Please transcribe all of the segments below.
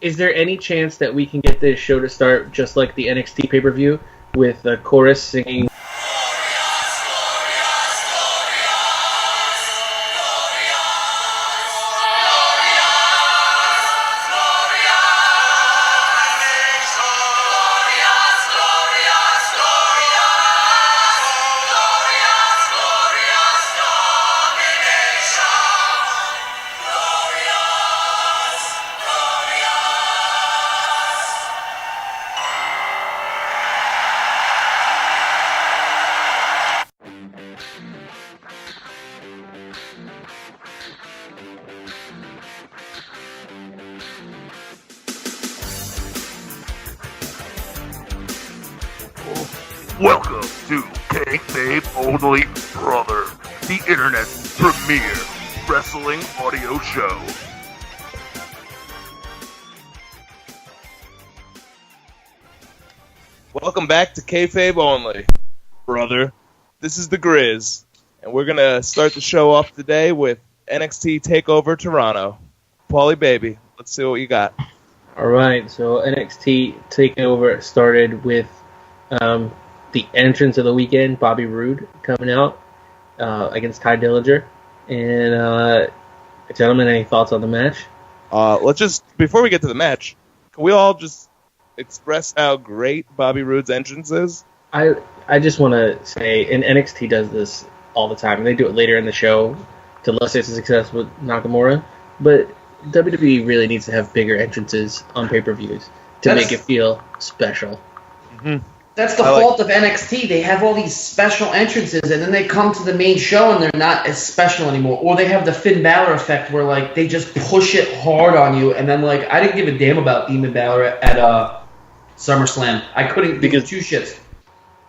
Is there any chance that we can get this show to start just like the NXT pay-per-view with the chorus singing? Welcome to Kayfabe Only Brother, the internet's premier wrestling audio show. Welcome back to Kayfabe Only Brother. This is the Grizz, and we're gonna start the show off today with NXT Takeover Toronto. Paulie baby, let's see what you got. All right, so NXT Takeover started with the entrance of the weekend, Bobby Roode coming out against Ty Dillinger. And, gentlemen, any thoughts on the match? Let's just, before we get to the match, can we all just express how great Bobby Roode's entrance is? I just want to say, and NXT does this all the time, and they do it later in the show to lesser success with Nakamura, but WWE really needs to have bigger entrances on pay-per-views to make it feel special. Mm-hmm. That's the fault of NXT. They have all these special entrances, and then they come to the main show, and they're not as special anymore. Or they have the Finn Balor effect, where like they just push it hard on you, and then like I didn't give a damn about Demon Balor at SummerSlam. I couldn't give two shits.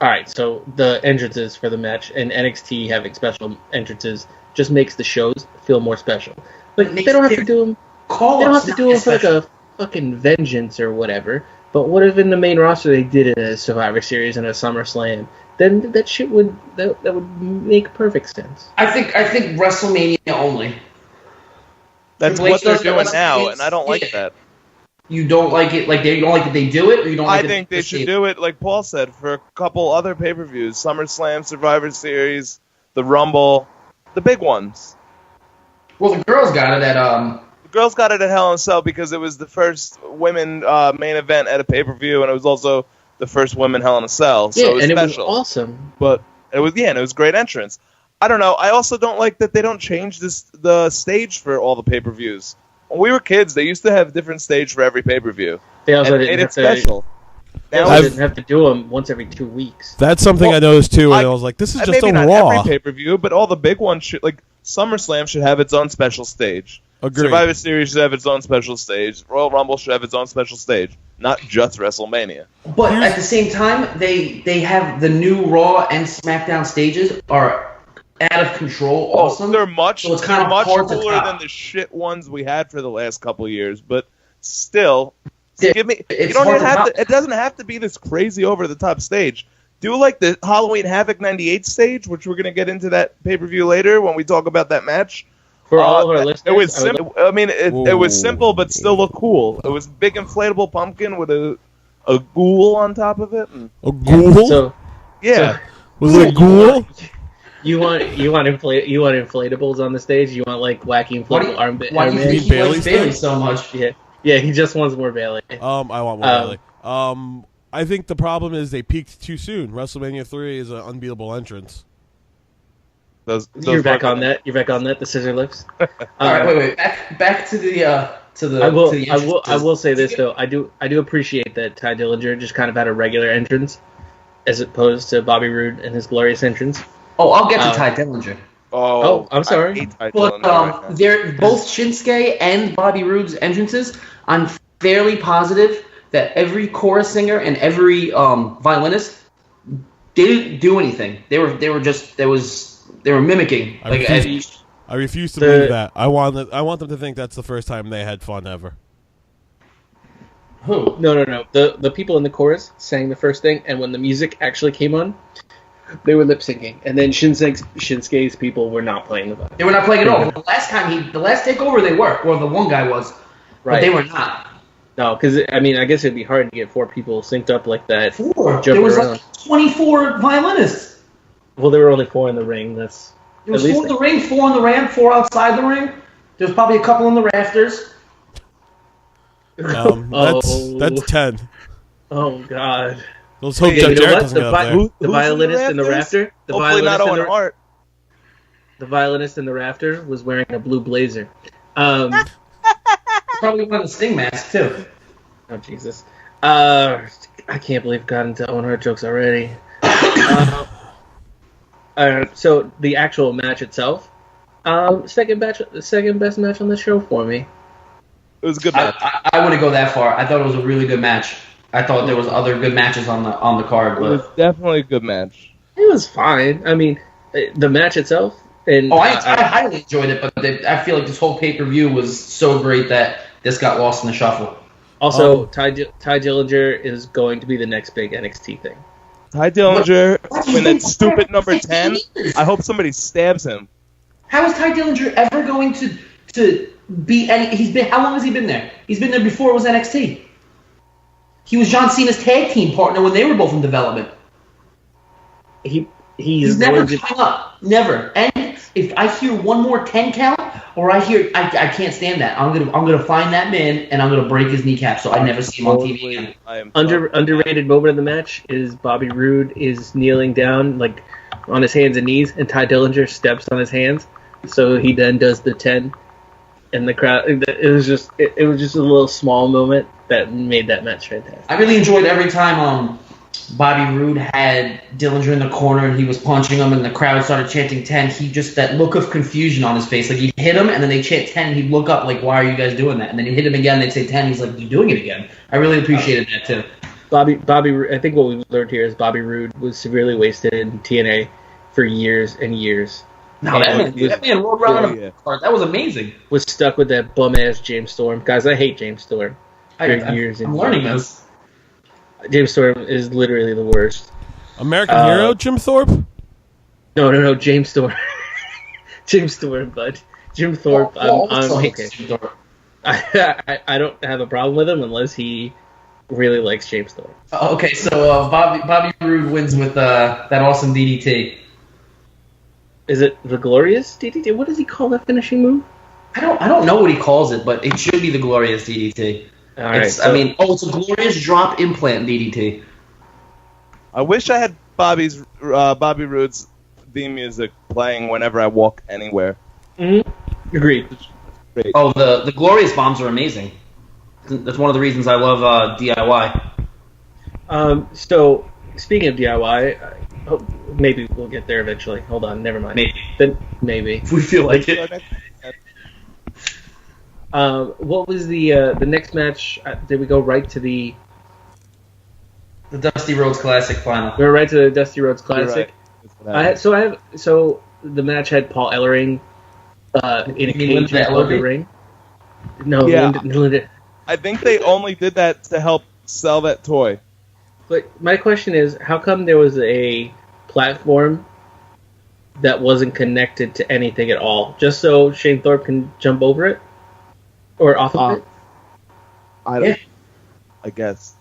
All right, so the entrances for the match and NXT having special entrances just makes the shows feel more special. Like they don't have to do them. They don't have to do them for like a fucking vengeance or whatever. But what if in the main roster they did it as a Survivor Series and a SummerSlam? Then that shit would make perfect sense. I think WrestleMania only. That's what they're doing now, and I don't like that. You don't like it? Like you don't like that they do it, or you don't? Like I think they should do it like Paul said for a couple other pay-per-views: SummerSlam, Survivor Series, the Rumble, the big ones. Well, the girls got it at Girls got it at Hell in a Cell because it was the first women main event at a pay-per-view, and it was also the first women Hell in a Cell. So it was special. It was awesome. But it was and it was great entrance. I don't know. I also don't like that they don't change the stage for all the pay-per-views. When we were kids, they used to have a different stage for every pay-per-view. They also made it special. Now they didn't have to do them once every 2 weeks. That's something I noticed too, and I was like, "This is just maybe a not Raw." Every pay-per-view, but all the big ones should, like SummerSlam, should have its own special stage. Agreed. Survivor Series should have its own special stage. Royal Rumble should have its own special stage, not just WrestleMania. But at the same time, they have the new Raw and SmackDown stages are out of control. Awesome. They're much so it's kind of much hard cooler than the shit ones we had for the last couple years. But still, give me. You don't even have to. It doesn't have to be this crazy over the top stage. Do like the Halloween Havoc '98 stage, which we're gonna get into that pay-per-view later when we talk about that match. For all of our listeners, it was simple. I mean, it was simple, but still looked cool. It was a big inflatable pumpkin with a ghoul on top of it. A ghoul? So was it a ghoul? You want inflatables on the stage? You want like wacky inflatable arm? Why do you think he likes Bailey so much? Yeah, he just wants more Bailey. I want more Bailey. I think the problem is they peaked too soon. WrestleMania 3 is an unbeatable entrance. You're back on that. The scissor lifts. All right, wait. Back to the I will say this though. I do appreciate that Ty Dillinger just kind of had a regular entrance, as opposed to Bobby Roode and his glorious entrance. Oh, I'll get to Ty Dillinger. Oh, I'm sorry. But they're both Shinsuke and Bobby Roode's entrances. I'm fairly positive that every chorus singer and every violinist didn't do anything. They were mimicking. I refuse to believe that. I want them to think that's the first time they had fun ever. Who? No. The people in the chorus sang the first thing, and when the music actually came on, they were lip syncing. And then Shinsuke's people were not playing the violin. They were not playing at all. The last takeover they were, or the one guy was, right. But they were not. No, because I mean, I guess it'd be hard to get 4 people synced up like that. 4. There was like 24 violinists. Well, there were only 4 in the ring. That's there was 4 in the ring, 4 in the ramp, 4 outside the ring. There's probably a couple in the rafters. That's 10. Oh God. Let's hope Jeff Jarrett doesn't get up there. The violinist in the rafter. Hopefully not Owen Hart. The violinist in the rafter was wearing a blue blazer. Probably one of the Sting masks too. Oh Jesus! I can't believe I got into Owen Hart jokes already. So the actual match itself, second best match on the show for me. It was a good match. I wouldn't go that far. I thought it was a really good match. I thought there was other good matches on the card, but it was definitely a good match. It was fine. I mean, the match itself. And I highly enjoyed it, but I feel like this whole pay-per-view was so great that this got lost in the shuffle. Also, Ty Dillinger is going to be the next big NXT thing. Ty Dillinger, when that stupid number 10, I hope somebody stabs him. How is Ty Dillinger ever going to be any... How long has he been there? He's been there before it was NXT. He was John Cena's tag team partner when they were both in development. He's never coming up. Never. And if I hear one more 10 count, or I can't stand that. I'm gonna find that man and I'm gonna break his kneecap so I never see him on TV again. Underrated moment of the match is Bobby Roode is kneeling down like on his hands and knees, and Ty Dillinger steps on his hands, so he then does the 10, and the crowd. It was just a little small moment that made that match fantastic. I really enjoyed every time Bobby Roode had Dillinger in the corner and he was punching him and the crowd started chanting 10. He just, that look of confusion on his face. Like, he'd hit him and then they chant 10 and he'd look up like, why are you guys doing that? And then he'd hit him again, they'd say 10. He's like, you're doing it again. I really appreciated that too. Bobby, I think what we've learned here is Bobby Roode was severely wasted in TNA for years and years. No, that man rolled around on a card. That was amazing. Was stuck with that bum-ass James Storm. Guys, I hate James Storm. I'm learning this. James Storm is literally the worst. American Hero, Jim Thorpe? No, James Storm. James Storm, bud. Jim Thorpe, I'm okay. I don't have a problem with him unless he really likes James Thorpe. Okay, so Bobby Roode wins with that awesome DDT. Is it the Glorious DDT? What does he call that finishing move? I don't know what he calls it, but it should be the Glorious DDT. It's a Glorious Drop Implant DDT. I wish I had Bobby Roode's theme music playing whenever I walk anywhere. Mm-hmm. Agreed. Great. Oh, the Glorious bombs are amazing. That's one of the reasons I love DIY. So, speaking of DIY, maybe we'll get there eventually. Hold on, never mind. Maybe. If we feel like it. What was the next match? Did we go right to the Dusty Rhodes Classic final? We were right to the Dusty Rhodes Classic. Right. So the match had Paul Ellering in a cage above the ring. No, yeah. Linda. I think they only did that to help sell that toy. But my question is, how come there was a platform that wasn't connected to anything at all, just so Shane Thorpe can jump over it? Or off of it? I guess.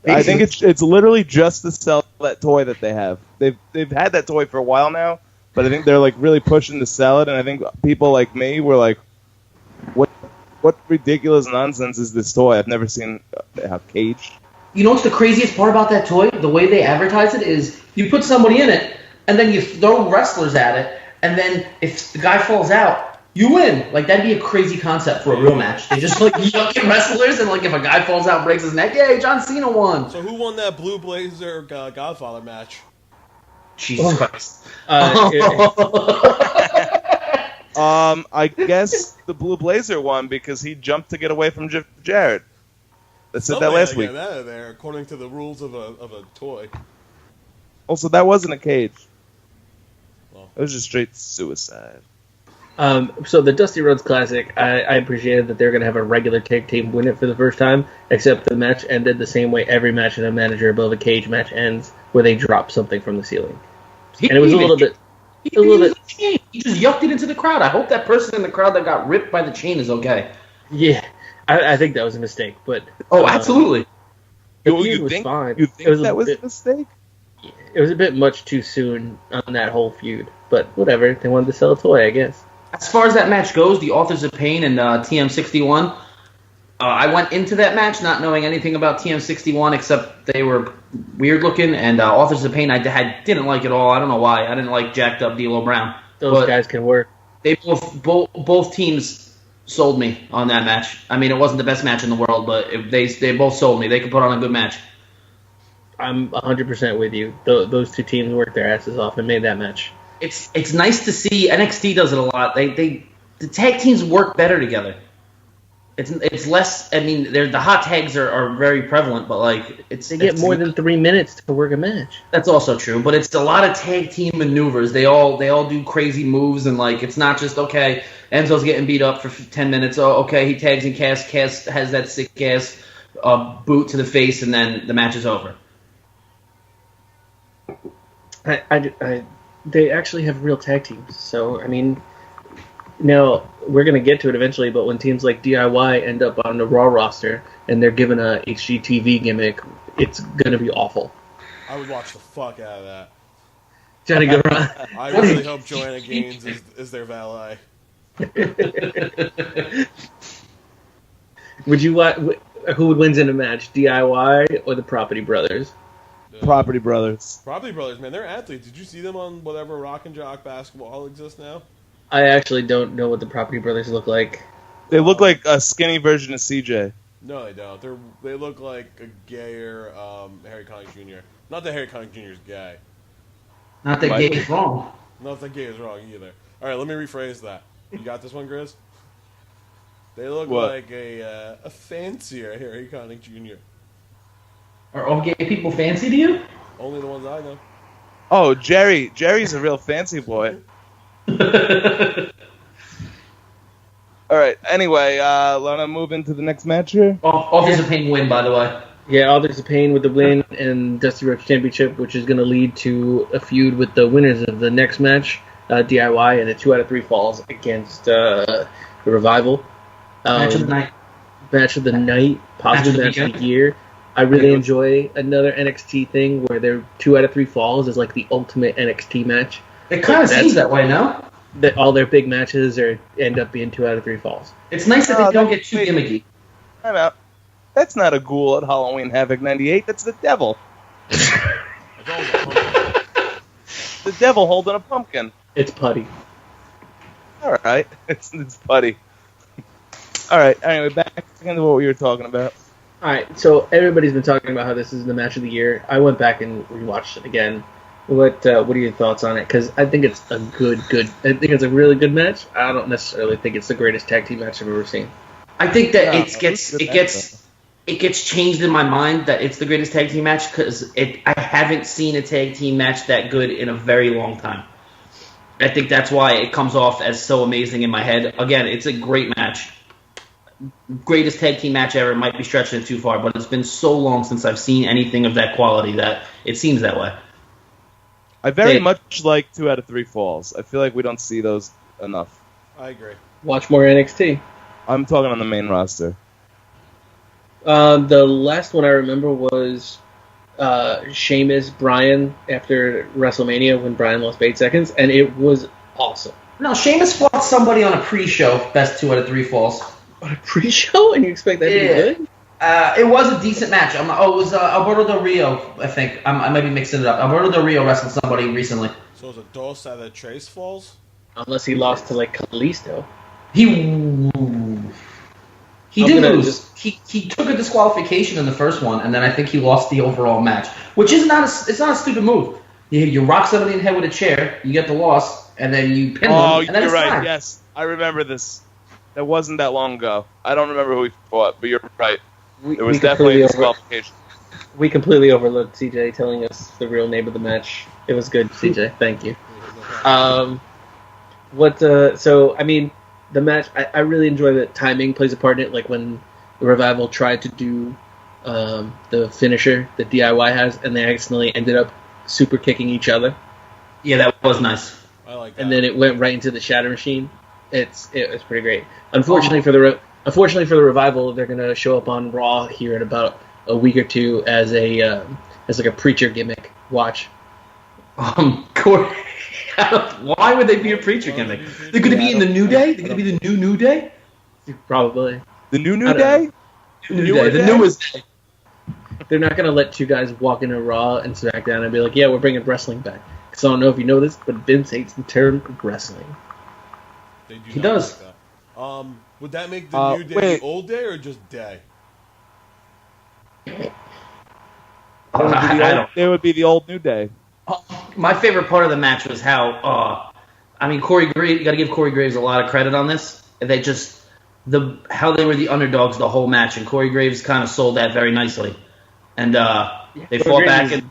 I think it's literally just to sell that toy that they have. They've had that toy for a while now, but I think they're like really pushing to sell it, and I think people like me were like, what ridiculous nonsense is this toy? I've never seen a cage. You know what's the craziest part about that toy? The way they advertise it is you put somebody in it, and then you throw wrestlers at it, and then if the guy falls out, you win. Like, that'd be a crazy concept for a real match. They just, like, yucking wrestlers, and, like, if a guy falls out and breaks his neck, yay, John Cena won. So who won that Blue Blazer Godfather match? Jesus Christ. I guess the Blue Blazer won because he jumped to get away from Jeff Jarrett. They said that last week. Get out of there, according to the rules of a toy. Also, that wasn't a cage. Well, it was just straight suicide. So the Dusty Rhodes Classic, I appreciated that they're going to have a regular tag team win it for the first time, except the match ended the same way every match in a manager above a cage match ends, where they drop something from the ceiling. And it was a little bit... He just yucked it into the crowd. I hope that person in the crowd that got ripped by the chain is okay. Yeah. I think that was a mistake, but absolutely. The feud was fine. You think that was a mistake? It was a bit much too soon on that whole feud, but whatever. They wanted to sell a toy, I guess. As far as that match goes, the Authors of Pain and TM61, I went into that match not knowing anything about TM61 except they were weird looking, and Authors of Pain I didn't like at all. I don't know why. I didn't like jacked up D'Lo Brown. Those guys can work. They both teams sold me on that match. I mean, it wasn't the best match in the world, but they both sold me. They could put on a good match. I'm 100% with you. Those two teams worked their asses off and made that match. It's nice to see. NXT does it a lot. The tag teams work better together. It's less. I mean, the hot tags are very prevalent, but like they get more than 3 minutes to work a match. That's also true, but it's a lot of tag team maneuvers. They all do crazy moves, and like it's not just okay. Enzo's getting beat up for 10 minutes. Oh, okay, he tags in Cass. Cass has that sick ass boot to the face, and then the match is over. They actually have real tag teams, so I mean. Now, we're going to get to it eventually, but when teams like DIY end up on the Raw roster and they're given a HGTV gimmick, it's going to be awful. I would watch the fuck out of that. Johnny Garage. I really hope Joanna Gaines is their valet. Who would win in a match, DIY or the Property Brothers? Property Brothers. Property Brothers, man, they're athletes. Did you see them on whatever Rock and Jock basketball exists now? I actually don't know what the Property Brothers look like. They look like a skinny version of CJ. No, they don't. They look like a gayer Harry Connick Jr. Not that Harry Connick Jr. is gay. Not that gay is wrong. Not that gay is wrong either. All right, let me rephrase that. You got this one, Grizz? They look like a fancier Harry Connick Jr. Are all gay people fancy to you? Only the ones I know. Oh, Jerry's a real fancy boy. All right. Anyway, want to move into the next match here? Authors of Pain win, by the way. Yeah, Authors of Pain with the win and Dusty Rhodes Championship, which is going to lead to a feud with the winners of the next match, DIY, and a 2 out of 3 falls against the Revival. Match of the night. Match of the night, possibly match of the year. I really enjoy another NXT thing where their 2 out of 3 falls is like the ultimate NXT match. It kind of seems that way, no? That all their big matches end up being 2 out of 3 falls. It's nice that they don't get too gimmicky. Time out. That's not a ghoul at Halloween Havoc 98. That's the devil. The devil holding a pumpkin. It's Putty. All right. It's Putty. All right. Anyway, back into what we were talking about. All right. So everybody's been talking about how this is the match of the year. I went back and rewatched it again. What are your thoughts on it? Because I think it's a good. I think it's a really good match. I don't necessarily think it's the greatest tag team match I've ever seen. I think that it gets changed in my mind that it's the greatest tag team match because I haven't seen a tag team match that good in a very long time. I think that's why it comes off as so amazing in my head. Again, it's a great match. Greatest tag team match ever. Might be stretching it too far, but it's been so long since I've seen anything of that quality that it seems that way. I very much like 2 out of 3 falls. I feel like we don't see those enough. I agree. Watch more NXT. I'm talking on the main roster. The last one I remember was Sheamus Bryan after WrestleMania when Bryan lost 8 seconds, and it was awesome. No, Sheamus fought somebody on a pre-show. Best 2 out of 3 falls. On a pre-show, and you expect that to be good? It was a decent match. It was Alberto Del Rio, I think. I might be mixing it up. Alberto Del Rio wrestled somebody recently. So it was a Dos out of Trace falls? Unless he lost to, like, Kalisto. He did lose. He took a disqualification in the first one, and then I think he lost the overall match, which is not a stupid move. You rock somebody in the head with a chair, you get the loss, and then you pin them. Oh, and then you're right. fine. Yes, I remember this. That wasn't that long ago. I don't remember who we fought, but you're right. There was definitely a disqualification. We completely overlooked CJ telling us the real name of the match. It was good, CJ. Thank you. So, I mean, the match, I really enjoy that timing plays a part in it, like when the Revival tried to do the finisher that DIY has, and they accidentally ended up super kicking each other. Yeah, that was nice. I like that. And then it went right into the Shatter Machine. It was pretty great. Unfortunately for the Unfortunately for the Revival, they're going to show up on Raw here in about a week or two as like a preacher gimmick. Watch. Corey, why would they be a preacher gimmick? They're going to be in the New Day? They're going to be the New Day? Probably. The New Day? The newest day. They're not going to let two guys walk into Raw and SmackDown and be like, yeah, we're bringing wrestling back. Because I don't know if you know this, but Vince hates the term wrestling. He does. Like that. Would that make the New Day the old day or just day? It would be the old New Day. My favorite part of the match was how, Corey Graves, you got to give Corey Graves a lot of credit on this. They just, how they were the underdogs the whole match, and Corey Graves kind of sold that very nicely. And they fought back and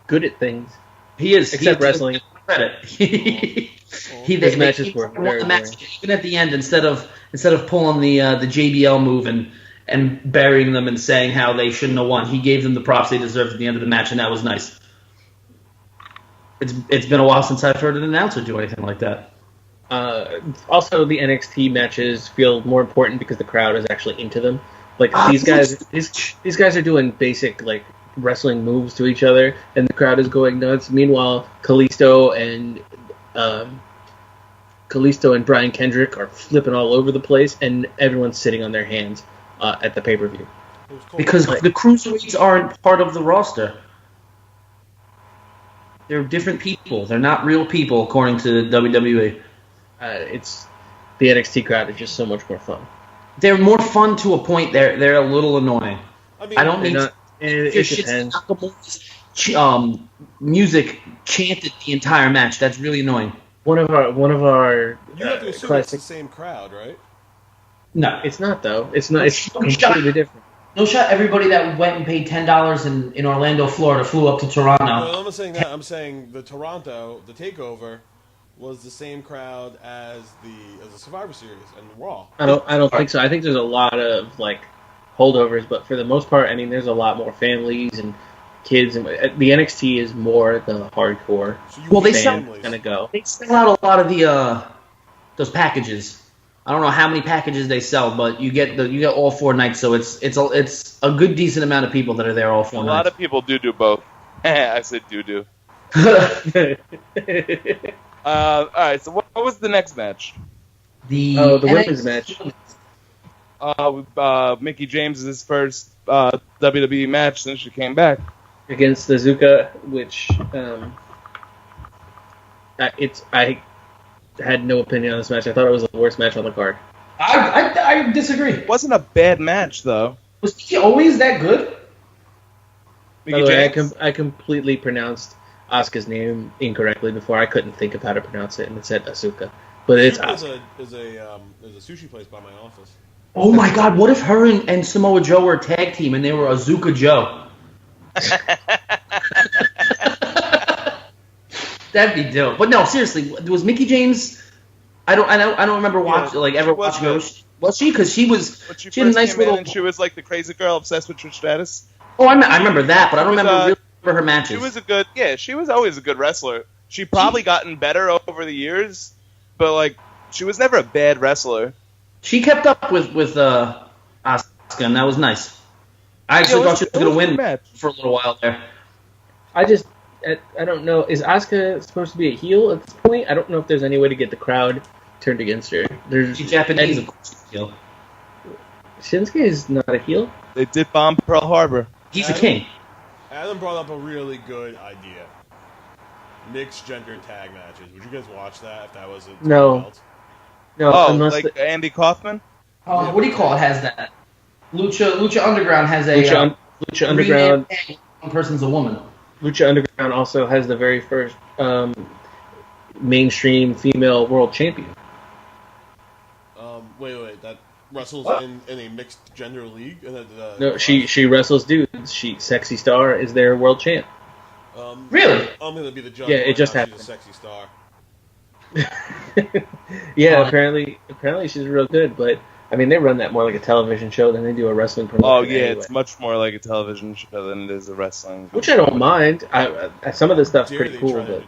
good at things. He is, except wrestling. Credit. His matches were very even at the end, instead of pulling the JBL move and burying them and saying how they shouldn't have won, he gave them the props they deserved at the end of the match, and that was nice. It's been a while since I've heard an announcer do anything like that. Also, the NXT matches feel more important because the crowd is actually into them. Like these guys are doing basic like wrestling moves to each other, and the crowd is going nuts. Meanwhile, Kalisto and Brian Kendrick are flipping all over the place, and everyone's sitting on their hands at the pay-per-view. Because the cruiserweights aren't part of the roster. They're different people. They're not real people, according to WWE. It's the NXT crowd is just so much more fun. They're more fun to a point. They're a little annoying. I don't need it depends. Music chanted the entire match. That's really annoying. One of our you have to assume it's the same crowd, right? No, it's not though. It's not. It's completely different. No shot. Everybody that went and paid $10 in Orlando, Florida, flew up to Toronto. No, I'm not saying that. I'm saying the Takeover was the same crowd as the Survivor Series and Raw. I don't think so. I think there's a lot of like holdovers, but for the most part, I mean, there's a lot more families and kids, and the NXT is more the hardcore. So they sell out a lot of the those packages. I don't know how many packages they sell, but you get all 4 nights, so it's a good decent amount of people that are there all 4 nights. A lot of people do both. I said do. All right, so what was the next match? The women's match. Mickie James' first WWE match since she came back against Azuka, which I had no opinion on this match. I thought it was the worst match on the card. I disagree. It wasn't a bad match though. Was he always that good? By the way, I completely pronounced Asuka's name incorrectly before. I couldn't think of how to pronounce it, and it said Asuka, but it's Asuka. There's a sushi place by my office. Oh my God! What if her and Samoa Joe were a tag team and they were Azuka Joe? That'd be dope. But no, seriously, was Mickie James? I don't remember watching watching her. Was she? Because she had a nice little. And she was like the crazy girl obsessed with Trish Stratus. Oh, I remember that, but I don't remember her matches. She was always a good wrestler. She probably gotten better over the years, but like she was never a bad wrestler. She kept up with Asuka, and that was nice. I actually thought she was going to win for a little while there. I don't know. Is Asuka supposed to be a heel at this point? I don't know if there's any way to get the crowd turned against her. She's Japanese, of course. Heel. Shinsuke is not a heel. They did bomb Pearl Harbor. He's a king. Adam brought up a really good idea. Mixed gender tag matches. Would you guys watch that if that was a belt? No. Like Andy Kaufman? What do you call it? Has that? Lucha Underground has a Lucha Underground. One person's a woman. Lucha Underground also has the very first mainstream female world champion. Wait. That wrestles in a mixed gender league? No, she wrestles dudes. Sexy Star is their world champ. Really? I'm going to be the judge. Yeah, it just happened. She's a sexy star. Yeah, apparently she's real good, but I mean, they run that more like a television show than they do a wrestling promotion. Oh yeah, anyway. It's much more like a television show than it is a wrestling. Which I don't mind. Some of this stuff's pretty cool, but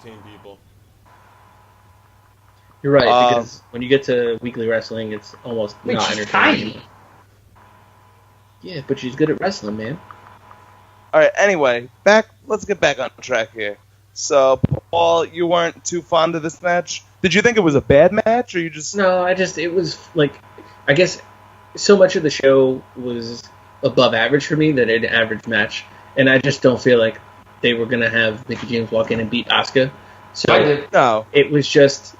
you're right, because when you get to weekly wrestling, it's almost not entertaining. Yeah, but she's good at wrestling, man. All right. Anyway, let's get back on track here. So, Paul, you weren't too fond of this match. Did you think it was a bad match, or you just? No, it was like, I guess, so much of the show was above average for me that an average match, and I just don't feel like they were gonna have Mickie James walk in and beat Asuka. So no, it was just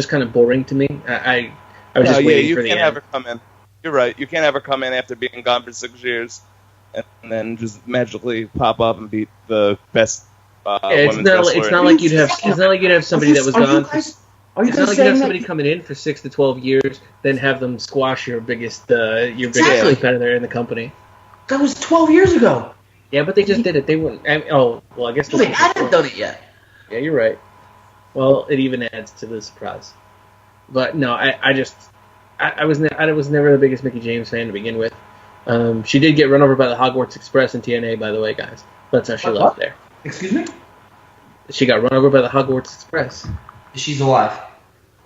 kind of boring to me. I was just waiting for the end. You can't have her come in. You're right. You can't have her come in after being gone for 6 years, and then just magically pop up and beat the best. It's not like you'd have somebody that was gone. It's not like you'd have somebody coming in for 6 to 12 years, then have them squash your biggest competitor in the company. That was 12 years ago. Yeah, but they just did it. They wouldn't. I guess they hadn't done it yet. Yeah, you're right. Well, it even adds to the surprise. But no, I was never the biggest Mickie James fan to begin with. She did get run over by the Hogwarts Express in TNA, by the way, guys. That's how she left there. Excuse me? She got run over by the Hogwarts Express. She's alive.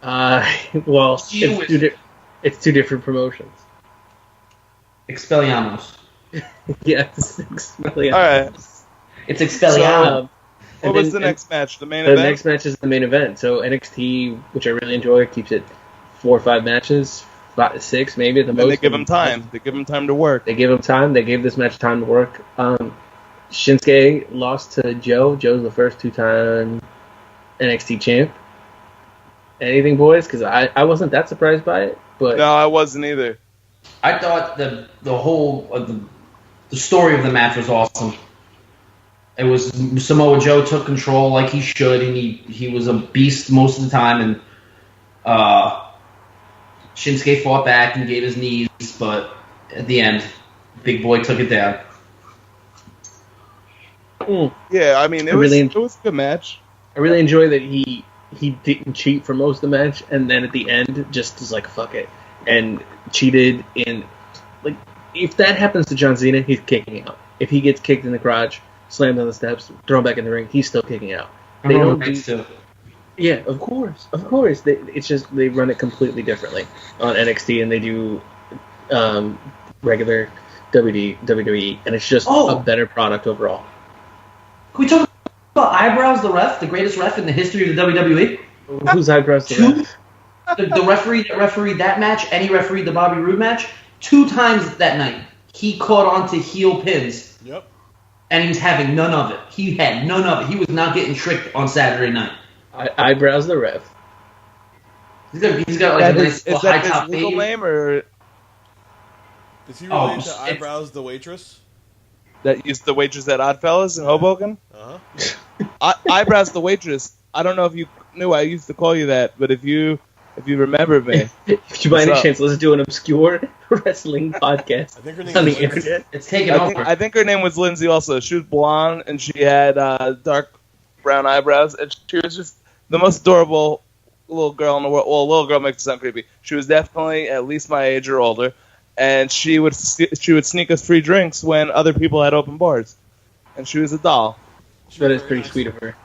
Well, it's two different promotions. Expelliarmus. Yes, Expelliarmus. All right. It's Expelliarmus. What was the next match? The main event? The next match is the main event. So NXT, which I really enjoy, keeps it 4 or 5 matches, 6 maybe at the most. And they give them time. They give them time to work. They give them time. They gave this match time to work. Shinsuke lost to Joe. Joe's the first 2-time NXT champ. Anything, boys? Because I wasn't that surprised by it. But no, I wasn't either. I thought the whole the story of the match was awesome. It was Samoa Joe took control like he should, and he was a beast most of the time, and Shinsuke fought back and gave his knees, but at the end, Big Boy took it down. Yeah, I mean, it was a good match. I really enjoy that he didn't cheat for most of the match, and then at the end, just was like, fuck it, and cheated in, like, if that happens to John Cena, he's kicking out. If he gets kicked in the crotch, slammed on the steps, thrown back in the ring, he's still kicking out. They don't do. Yeah, of course. It's just they run it completely differently on NXT, and they do regular WWE, and it's just a better product overall. Can we talk about Eyebrows the ref, the greatest ref in the history of the WWE? Who's Eyebrows the ref? The referee that refereed that match, and he refereed the Bobby Roode match 2 times that night. He caught on to heel pins. Yep. And he was having none of it. He had none of it. He was not getting tricked on Saturday night. Eyebrows the ref. He's got like a nice high top his legal name, or is he related to Eyebrows the waitress? That used the waitress at Oddfellas in Hoboken? Uh-huh. Eyebrows the waitress. I don't know if you knew I used to call you that, but if you remember me. If you by any chance listen to an obscure wrestling podcast I think her name on the internet. It's taken over. I think her name was Lindsay also. She was blonde, and she had dark brown eyebrows, and she was just the most adorable little girl in the world. Well, little girl makes it sound creepy. She was definitely at least my age or older, and she would sneak us free drinks when other people had open bars, and she was a doll. That is pretty sweet of her.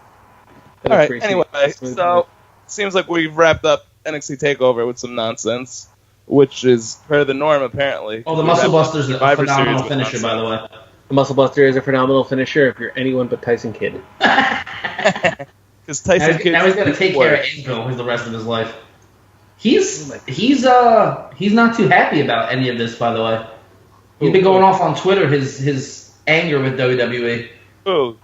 All right. Anyway, so seems like we've wrapped up NXT Takeover with some nonsense, which is per the norm apparently. Oh, the Muscle Buster's a phenomenal finisher, by the way. The Muscle Buster is a phenomenal finisher if you're anyone but Tyson Kidd. Because Tyson Kidd now he's got to take care of Anvil for the rest of his life. He's not too happy about any of this, by the way. He's been going off on Twitter his anger with WWE. Who?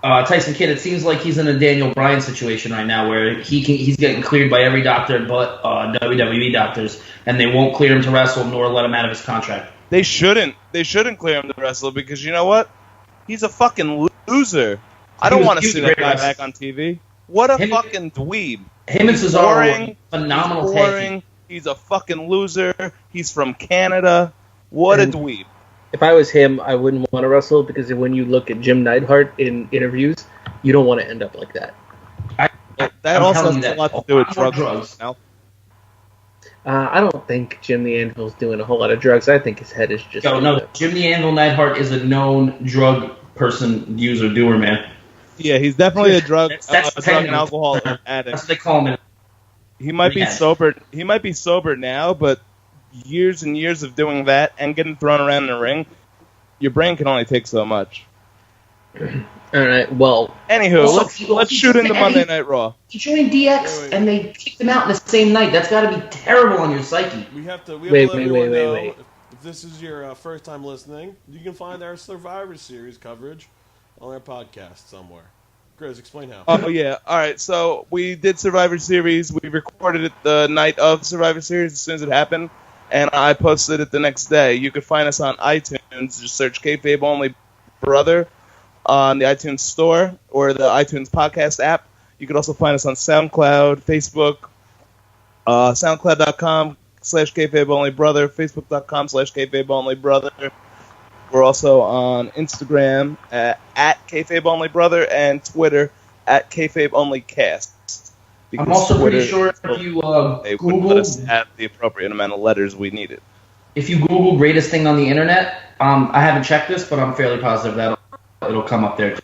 Tyson Kidd. It seems like he's in a Daniel Bryan situation right now, where he's getting cleared by every doctor but WWE doctors, and they won't clear him to wrestle nor let him out of his contract. They shouldn't clear him to wrestle because you know what? He's a fucking loser. I don't want to see that guy back on TV. What a fucking dweeb. Him and Cesaro, phenomenal tag. He's a fucking loser. He's from Canada. What a dweeb. If I was him, I wouldn't want to wrestle because when you look at Jim Neidhart in interviews, you don't want to end up like that. That also has a lot to do with drugs. Now. I don't think Jim the Anvil's doing a whole lot of drugs. I think his head is just... No, Jim the Anvil Neidhart is a known drug person, user, doer, man. Yeah, he's definitely a drug and alcohol addict. That's what they call him. He might be sober. He might be sober now, but years and years of doing that and getting thrown around in the ring, your brain can only take so much. All right. Well, anywho, let's shoot into Monday Night Raw. He joined DX and they kicked him out in the same night. That's got to be terrible on your psyche. We have to let everyone know. If this is your first time listening, you can find our Survivor Series coverage on our podcast somewhere. Grizz, explain how. Oh, yeah. All right, so we did Survivor Series. We recorded it the night of Survivor Series as soon as it happened, and I posted it the next day. You could find us on iTunes. Just search Kayfabe Only Brother on the iTunes Store or the iTunes Podcast app. You could also find us on SoundCloud, Facebook, SoundCloud.com/Kayfabe Only Brother, Facebook.com/Kayfabe Only Brother. We're also on Instagram at Kayfabe Only Brother and Twitter at Kayfabe Only Cast. I'm also pretty sure if you they wouldn't let us have the appropriate amount of letters we needed. If you Google greatest thing on the internet, I haven't checked this, but I'm fairly positive that it'll come up there.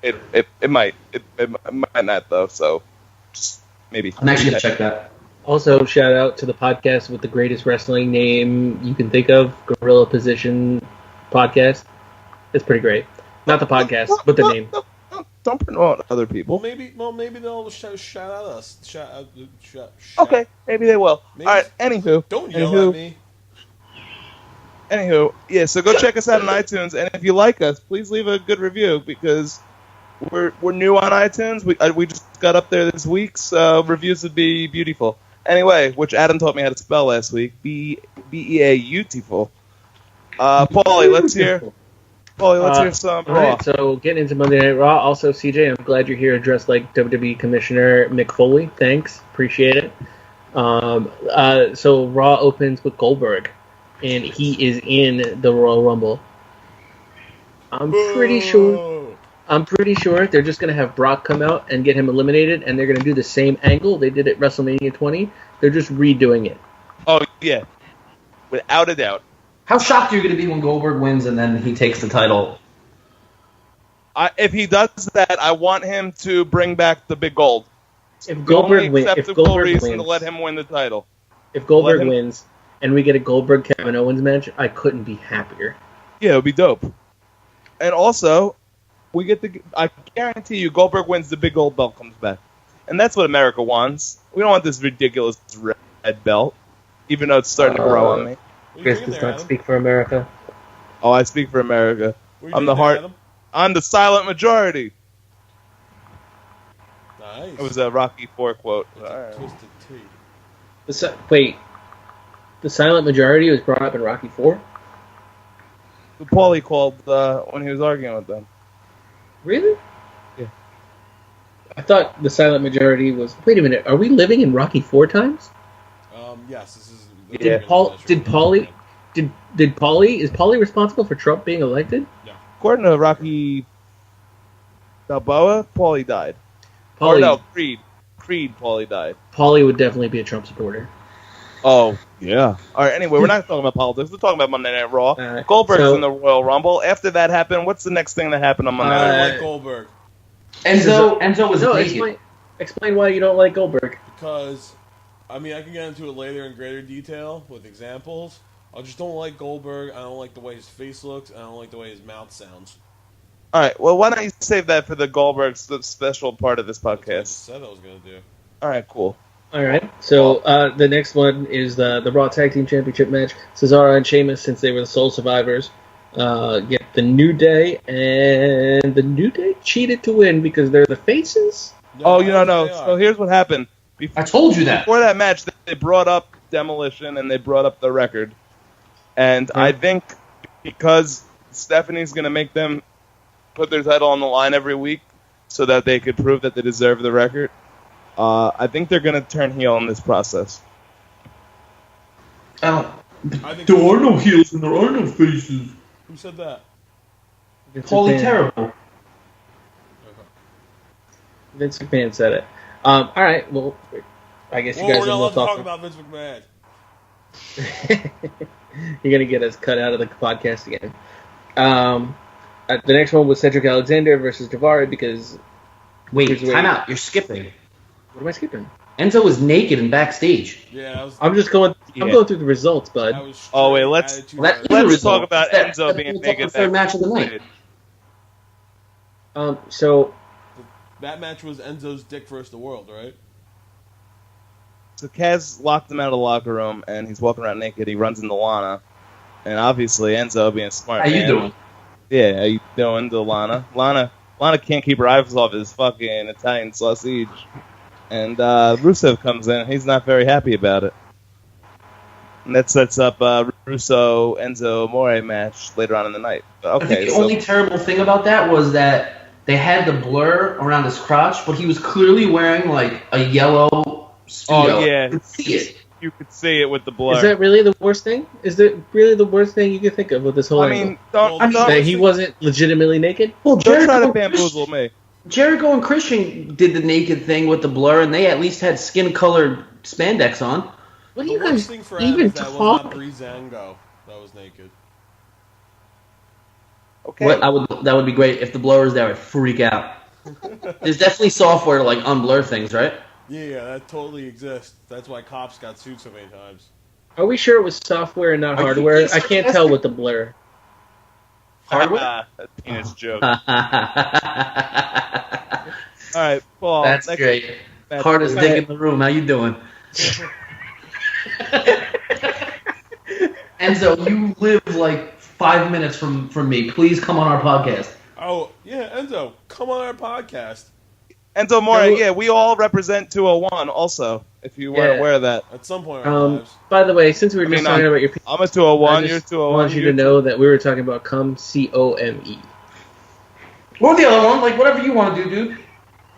It might. It might not, though, so just maybe. I'm actually going to check that. Also, shout out to the podcast with the greatest wrestling name you can think of, Gorilla Position Podcast. It's pretty great. Not the podcast, but the name. Don't promote other people. Well, maybe they'll shout out us. Okay, maybe they will. Maybe. All right, anywho. Don't yell at me. Anywho, yeah, so go check us out on iTunes, and if you like us, please leave a good review, because we're new on iTunes. We just got up there this week, so reviews would be beautiful. Anyway, which Adam taught me how to spell last week, B-E-A-U-T-ful. Paulie, let's hear some Raw. All right, so getting into Monday Night Raw. Also, CJ, I'm glad you're here dressed like WWE Commissioner Mick Foley. Thanks, appreciate it. So Raw opens with Goldberg, and he is in the Royal Rumble. I'm pretty sure they're just going to have Brock come out and get him eliminated, and they're going to do the same angle they did at WrestleMania 20. They're just redoing it. Oh, yeah. Without a doubt. How shocked are you going to be when Goldberg wins and then he takes the title? If he does that, I want him to bring back the big gold. If Goldberg wins, to let him win the title. If Goldberg wins and we get a Goldberg Kevin Owens match, I couldn't be happier. Yeah, it would be dope. And also, I guarantee you, Goldberg wins, the big gold belt comes back. And that's what America wants. We don't want this ridiculous red belt, even though it's starting to grow on me. Chris does not speak for America. Oh, I speak for America. I'm the heart. I'm the silent majority. Nice. It was a Rocky IV quote. Twisted T. Wait, the silent majority was brought up in Rocky IV? Paulie called when he was arguing with them. Really? Yeah. I thought the silent majority was... Wait a minute, are we living in Rocky IV times? Yes, this is... Yeah. Is Paulie responsible for Trump being elected? Yeah. According to Rocky Balboa, Paulie died. Creed, Paulie died. Paulie would definitely be a Trump supporter. Oh, yeah. All right, anyway, we're not talking about politics. We're talking about Monday Night Raw. Goldberg's in the Royal Rumble. After that happened, what's the next thing that happened on Monday Night Raw? I like Goldberg. Enzo was explain why you don't like Goldberg. Because, I can get into it later in greater detail with examples. I just don't like Goldberg. I don't like the way his face looks. I don't like the way his mouth sounds. All right, well, why don't you save that for the Goldberg special part of this podcast? That's what I said I was going to do. All right, cool. All right, so the next one is the Raw Tag Team Championship match. Cesaro and Sheamus, since they were the sole survivors, get the New Day, and the New Day cheated to win because they're the faces? No. So here's what happened. I told you that. Before that match, they brought up Demolition, and they brought up the record. And I think because Stephanie's going to make them put their title on the line every week so that they could prove that they deserve the record, I think they're going to turn heel in this process. There are no heels and there are no faces. Who said that? Holy terrible. Vince McMahon said it. All right, well, I guess you guys we're will talk about Vince McMahon. You're going to get us cut out of the podcast again. The next one was Cedric Alexander versus Daivari because... Wait, time out. You're skipping. What am I skipping? Enzo was naked and backstage. Yeah, I'm going through the results, bud. Oh wait, let's talk about Enzo being naked. Third match of the night. So that match was Enzo's dick versus the world, right? So Kaz locked him out of the locker room, and he's walking around naked. He runs into Lana, and obviously Enzo, being a smart How man. you doing? Yeah, how you doing to Lana? Lana can't keep her eyes off his fucking Italian sausage. And Rusev comes in, and he's not very happy about it. And that sets up Russo Enzo Amore match later on in the night. But, okay, I think the only terrible thing about that was that they had the blur around his crotch, but he was clearly wearing like a yellow Speedo. Oh yeah, you could see it. You could see it with the blur. Is that really the worst thing? Is that really the worst thing you can think of with this whole angle? That he wasn't legitimately naked? Well, don't try to bamboozle me. Jericho and Christian did the naked thing with the blur, and they at least had skin-colored spandex on. What do you guys even talk? Was not Breezango that was naked. Okay. That would be great if the blur was there. I'd freak out. There's definitely software to like unblur things, right? Yeah, that totally exists. That's why cops got sued so many times. Are we sure it was software and not hardware? I can't tell with the blur. Hardware? Penis joke. All right, Paul. That's great. Hardest dick in the room. How you doing? Enzo, you live like 5 minutes from me. Please come on our podcast. Oh, yeah, Enzo, come on our podcast. Enzo Amore, yeah, we all represent 201 also, if you weren't aware of that. At some point in our lives. By the way, since we were just talking about your... I'm a 201, you're 201. I want you to know that we were talking about cum, C-O-M-E. Or the other one, like whatever you want to do, dude.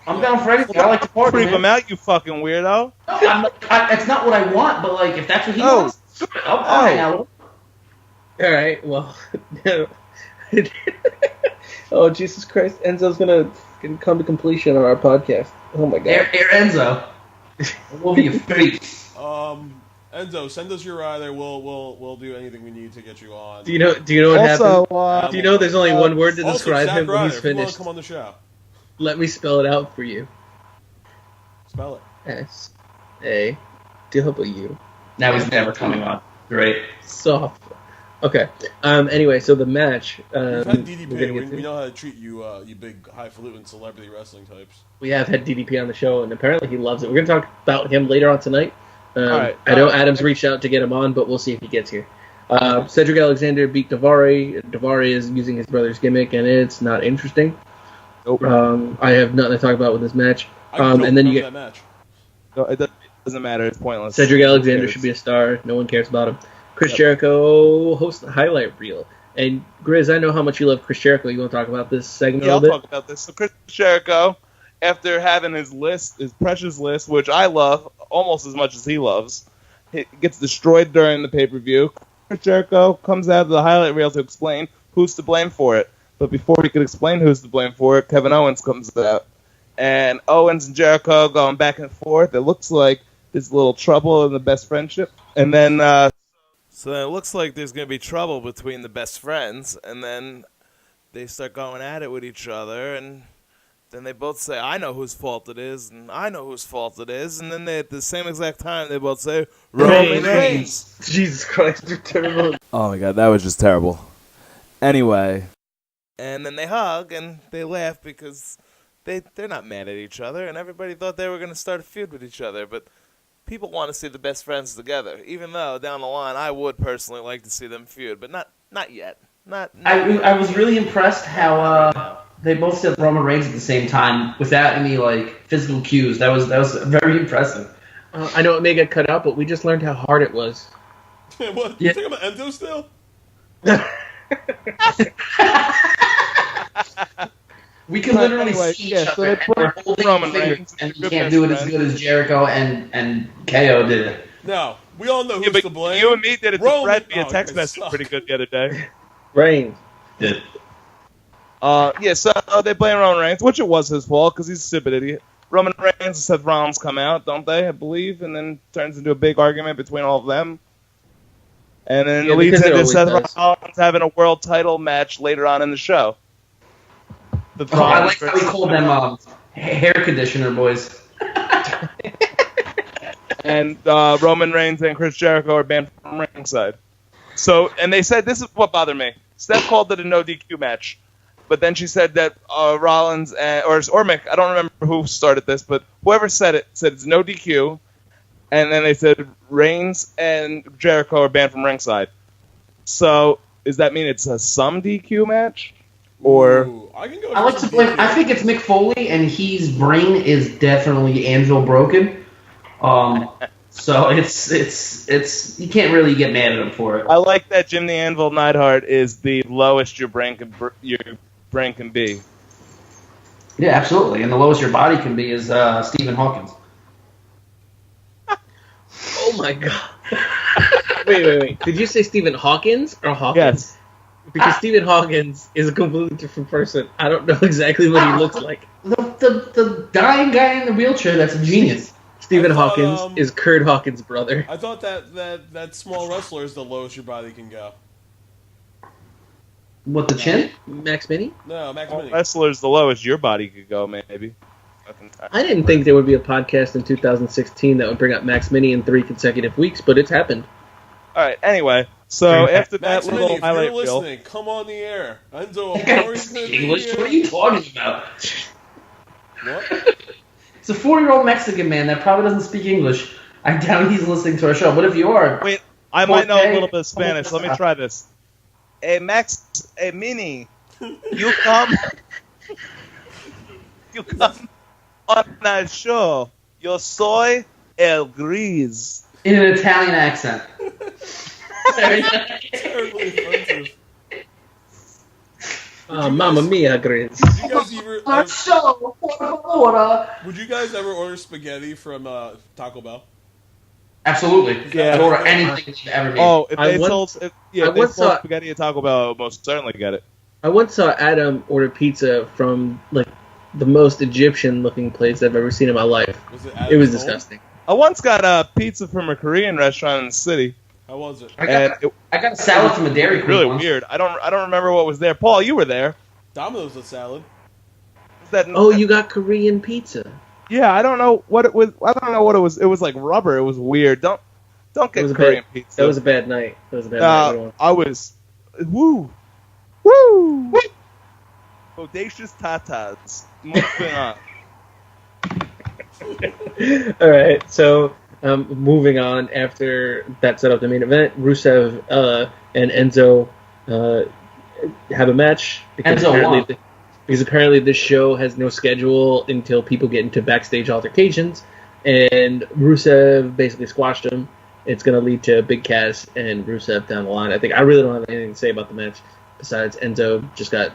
I'm down for anything. I like to party, Creep him out, you fucking weirdo. No, it's not what I want, but like if that's what he wants, I'll hang out with him. All right, well... Oh, Jesus Christ. Enzo's going to come to completion on our podcast. Oh, my God. Air Enzo. We'll be a face. Enzo, send us your rider. We'll do anything we need to get you on. Do you know what happened? Do you know there's only one word to describe him when he's finished? Come on the show. Let me spell it out for you. Spell it. S-A-W. Now he's never coming on. Great. Soft. Okay. Anyway, so the match. We've had DDP. We know how to treat you, you big highfalutin celebrity wrestling types. We have had DDP on the show, and apparently he loves it. We're going to talk about him later on tonight. I know Adams reached out to get him on, but we'll see if he gets here. Cedric Alexander beat Daivari. Daivari is using his brother's gimmick, and it's not interesting. Nope. I have nothing to talk about with this match. And then you get that match. No, it doesn't matter. It's pointless. Cedric Alexander should be a star. No one cares about him. Chris Jericho hosts the highlight reel. And Grizz, I know how much you love Chris Jericho. You want to talk about this segment a little bit? Yeah, I'll talk about this. So Chris Jericho, after having his precious list, which I love almost as much as he loves, it gets destroyed during the pay-per-view. Chris Jericho comes out of the highlight reel to explain who's to blame for it. But before he could explain who's to blame for it, Kevin Owens comes out. And Owens and Jericho going back and forth. It looks like there's a little trouble in the best friendship. And then... So it looks like there's going to be trouble between the best friends, and then they start going at it with each other, and then they both say, I know whose fault it is, and I know whose fault it is, and then they, at the same exact time, they both say, Roman Reigns. Jesus Christ, you're terrible. Oh my God, that was just terrible. Anyway. And then they hug, and they laugh because they're not mad at each other, and everybody thought they were going to start a feud with each other, but... People want to see the best friends together, even though down the line I would personally like to see them feud, but not yet. I was really impressed how they both said Roman Reigns at the same time without any like physical cues. That was very impressive. I know it may get cut out, but we just learned how hard it was. What? You think I'm an Endo still? We can literally see each other, and we're holding Roman fingers, and you can't do it as good as Jericho and KO did it. No, we all know who's to blame. You and me did it to Fred via text message pretty good the other day. Reigns. Did. So they blame Roman Reigns, which it was his fault, because he's a stupid idiot. Roman Reigns and Seth Rollins come out, don't they, I believe, and then turns into a big argument between all of them. And then it leads into Seth Rollins having a world title match later on in the show. I like how we called them hair conditioner boys. and Roman Reigns and Chris Jericho are banned from ringside. So, and they said, this is what bothered me. Steph called it a no DQ match. But then she said that Rollins or Mick, I don't remember who started this, but whoever said it's no DQ. And then they said Reigns and Jericho are banned from ringside. So does that mean it's a some DQ match? Or Ooh, I can go. I like to blame. I think it's Mick Foley, and his brain is definitely anvil broken. So it's you can't really get mad at him for it. I like that Jim the Anvil Neidhart is the lowest your brain can be. Yeah, absolutely. And the lowest your body can be is Stephen Hawkins. Oh my god. Wait. Did you say Stephen Hawkins or Hawkins? Yes. Because Stephen Hawkins is a completely different person. I don't know exactly what he looks like. The dying guy in the wheelchair, that's a genius. Stephen Hawkins is Kurt Hawkins' brother. I thought that small wrestler is the lowest your body can go. What, the chin? Max Mini? No, Max Mini. Wrestler's the lowest your body could go, maybe. I didn't think there would be a podcast in 2016 that would bring up Max Mini in 3 consecutive weeks, but it's happened. All right. Anyway, so after Max that Mini, little if highlight you're reel, listening, come on the air. Enzo, English? What are you talking about? What? It's a 4-year-old Mexican man that probably doesn't speak English. I doubt he's listening to our show. But if you are, wait, I might know a little bit of Spanish. Let me try this. Hey, Max, hey, Mini, you come on our show. Yo soy el gris. in an Italian accent. Terribly offensive. Mamma mia, Grizz. Would you guys ever order spaghetti from Taco Bell? Absolutely. Yeah. I'd order anything they've ever made. Oh, if they once sold saw- spaghetti at Taco Bell, I would most certainly get it. I once saw Adam order pizza from like the most Egyptian-looking place I've ever seen in my life. It was disgusting. I once got a pizza from a Korean restaurant in the city. How was it? I got a salad from a Dairy Queen. Really once. weird. I don't remember what was there. Paul, you were there. Domino's with salad. You got Korean pizza. Yeah, I don't know what it was. I don't know what it was. It was like rubber. It was weird. Don't get Korean pizza. That was a bad night. Night. I was woo. Bodacious tatas. Moving on. All right, so moving on after that set up the main event, Rusev and Enzo have a match because apparently this show has no schedule until people get into backstage altercations, and Rusev basically squashed him. It's going to lead to Big Cass and Rusev down the line. I really don't have anything to say about the match besides Enzo just got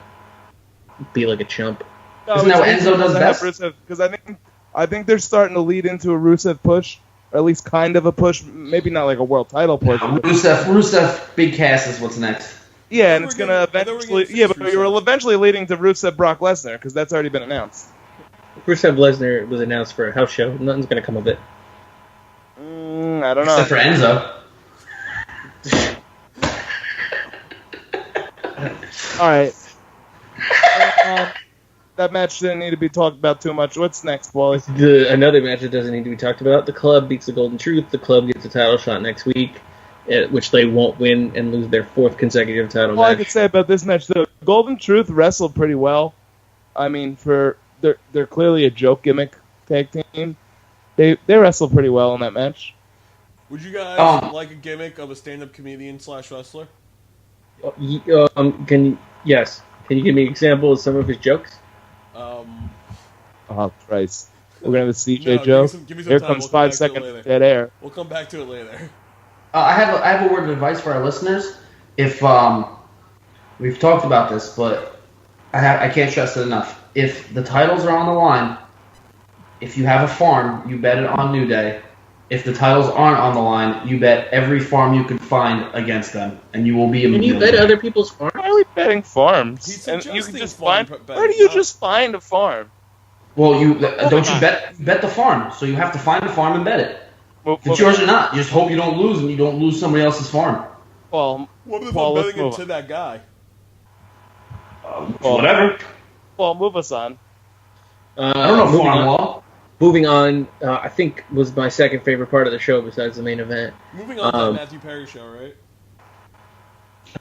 beat like a chump. No, isn't that what Enzo does best? Because I think they're starting to lead into a Rusev push, or at least kind of a push. Maybe not like a world title push. Rusev, Big Cass is what's next. Yeah, and it's gonna eventually. Yeah, but you're eventually leading to Rusev Brock Lesnar because that's already been announced. Rusev Lesnar was announced for a house show. Nothing's gonna come of it. I don't know. Except for Enzo. All right. That match didn't need to be talked about too much. What's next, Wally? Another match that doesn't need to be talked about. The Club beats the Golden Truth. The Club gets a title shot next week, which they won't win and lose their 4th consecutive title match. All I could say about this match, the Golden Truth wrestled pretty well. I mean, they're clearly a joke gimmick tag team. They wrestled pretty well in that match. Would you guys like a gimmick of a stand-up comedian / wrestler? Can you give me an example of some of his jokes? Oh, Christ. We're going to have a CJ joke? Give me some Here time. comes 5 seconds of dead air. We'll come back to it later. I have a word of advice for our listeners. If we've talked about this, but I can't stress it enough. If the titles are on the line, if you have a farm, you bet it on New Day. If the titles aren't on the line, you bet every farm you can find against them, and you will be a millionaire. Can you bet other people's farms? Why are we betting farms? And you can just farm find. Where do you just find a farm? Well, you bet the farm, so you have to find the farm and bet it. If it's yours or not, you just hope you don't lose, and you don't lose somebody else's farm. Well, what if I'm betting into that guy? Whatever. Well, move us on. I don't know farm law. moving on, I think was my second favorite part of the show besides the main event. Moving on to the Matthew Perry show, right?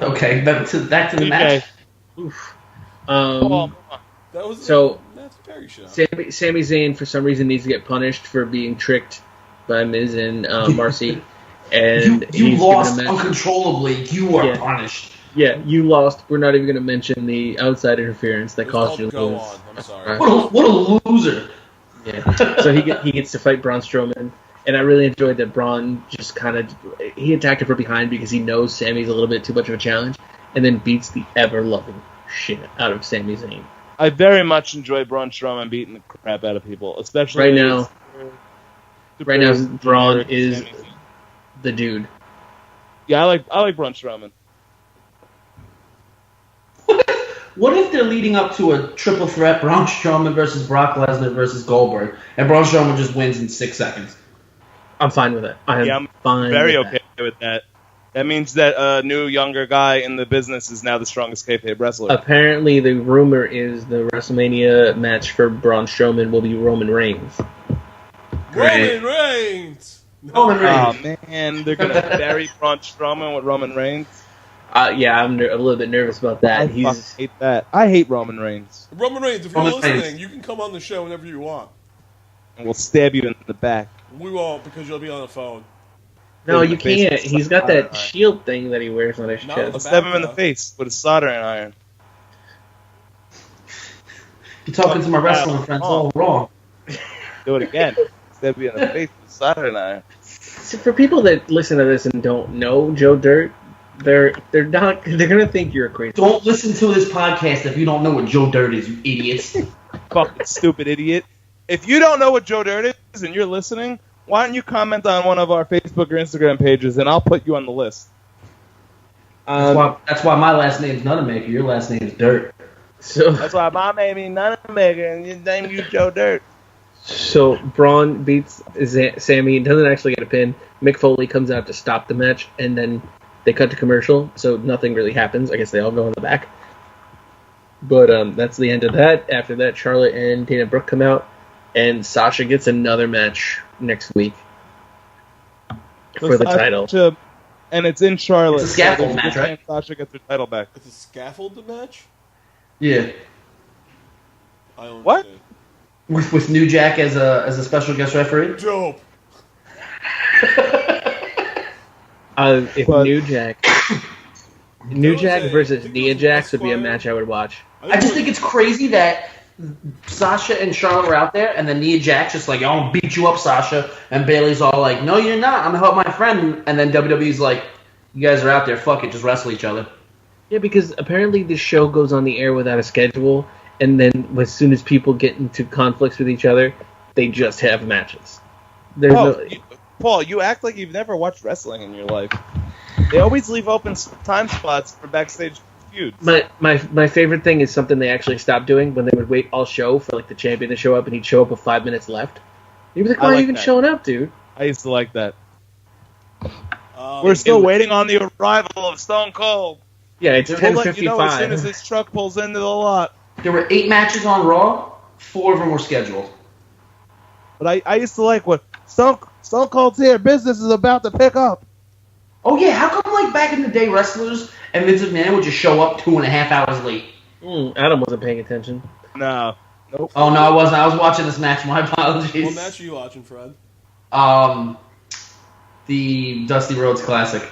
Okay, back to the match. Oof. That was the Matthew Perry show. Sami Zayn, for some reason, needs to get punished for being tricked by Miz and Marcy. And you lost uncontrollably. You are punished. Yeah, you lost. We're not even going to mention the outside interference that caused you to lose. I'm sorry. What a loser. Yeah. So he gets to fight Braun Strowman. And I really enjoyed that Braun just kind of... He attacked him from behind because he knows Sami's a little bit too much of a challenge. And then beats the ever-loving shit out of Sami Zayn. I very much enjoy Braun Strowman beating the crap out of people. Especially right now, Braun is the dude. Yeah, I like Braun Strowman. What if they're leading up to a triple threat, Braun Strowman versus Brock Lesnar versus Goldberg, and Braun Strowman just wins in 6 seconds? I'm fine with it. I'm fine. Very okay with that. That means that a new, younger guy in the business is now the strongest kayfabe wrestler. Apparently, the rumor is the WrestleMania match for Braun Strowman will be Roman Reigns. Roman Reigns! Roman Reigns. Oh, man. They're going to bury Braun Strowman with Roman Reigns? Yeah, I'm a little bit nervous about that. I hate that. I hate Roman Reigns. Roman Reigns, if you're listening, you can come on the show whenever you want. And we'll stab you in the back. We won't, because you'll be on the phone. No, you can't. He's got that shield thing that he wears on his chest. I'll stab him in the face with a soldering iron. You're talking to my wrestling friends all wrong. Do it again. Stab you in the face with a soldering iron. So for people that listen to this and don't know Joe Dirt, they're gonna think you're a crazy. Don't listen to this podcast if you don't know what Joe Dirt is, you idiots. Fucking stupid idiot. If you don't know what Joe Dirt is and you're listening, why don't you comment on one of our Facebook or Instagram pages, and I'll put you on the list. That's why my last name's Nutmaker. Your last name's Dirt. So that's why my name is Nutmaker, and your name is Joe Dirt. So Braun beats Sami and doesn't actually get a pin. Mick Foley comes out to stop the match, and then they cut to commercial, so nothing really happens. I guess they all go in the back. But that's the end of that. After that, Charlotte and Dana Brooke come out, and Sasha gets another match next week for the title. And it's in Charlotte. It's a scaffold match, right? Sasha gets her title back. It's a scaffold match? Yeah. I don't what? Understand. With New Jack as a special guest referee? Dope. If New Jack versus Nia Jax would be a match I would watch. I just think it's crazy that Sasha and Charlotte were out there, and then Nia Jax just like, I'll beat you up, Sasha. And Bayley's all like, no, you're not. I'm going to help my friend. And then WWE's like, you guys are out there. Fuck it. Just wrestle each other. Yeah, because apparently this show goes on the air without a schedule, and then as soon as people get into conflicts with each other, they just have matches. Paul, you act like you've never watched wrestling in your life. They always leave open time spots for backstage feuds. My favorite thing is something they actually stopped doing when they would wait all show for like the champion to show up, and he'd show up with 5 minutes left. You'd be like, why are you even showing up, dude? I used to like that. We're still waiting on the arrival of Stone Cold. Yeah, it's 10:55. You know, as soon as this truck pulls into the lot. There were 8 matches on Raw. 4 of them were scheduled. But I used to like what Stone Cold's here. Business is about to pick up. Oh yeah, how come like back in the day wrestlers and Vince McMahon would just show up 2.5 hours late? Adam wasn't paying attention. No. Nope. Oh no, I wasn't. I was watching this match. My apologies. What match are you watching, Fred? The Dusty Rhodes Classic.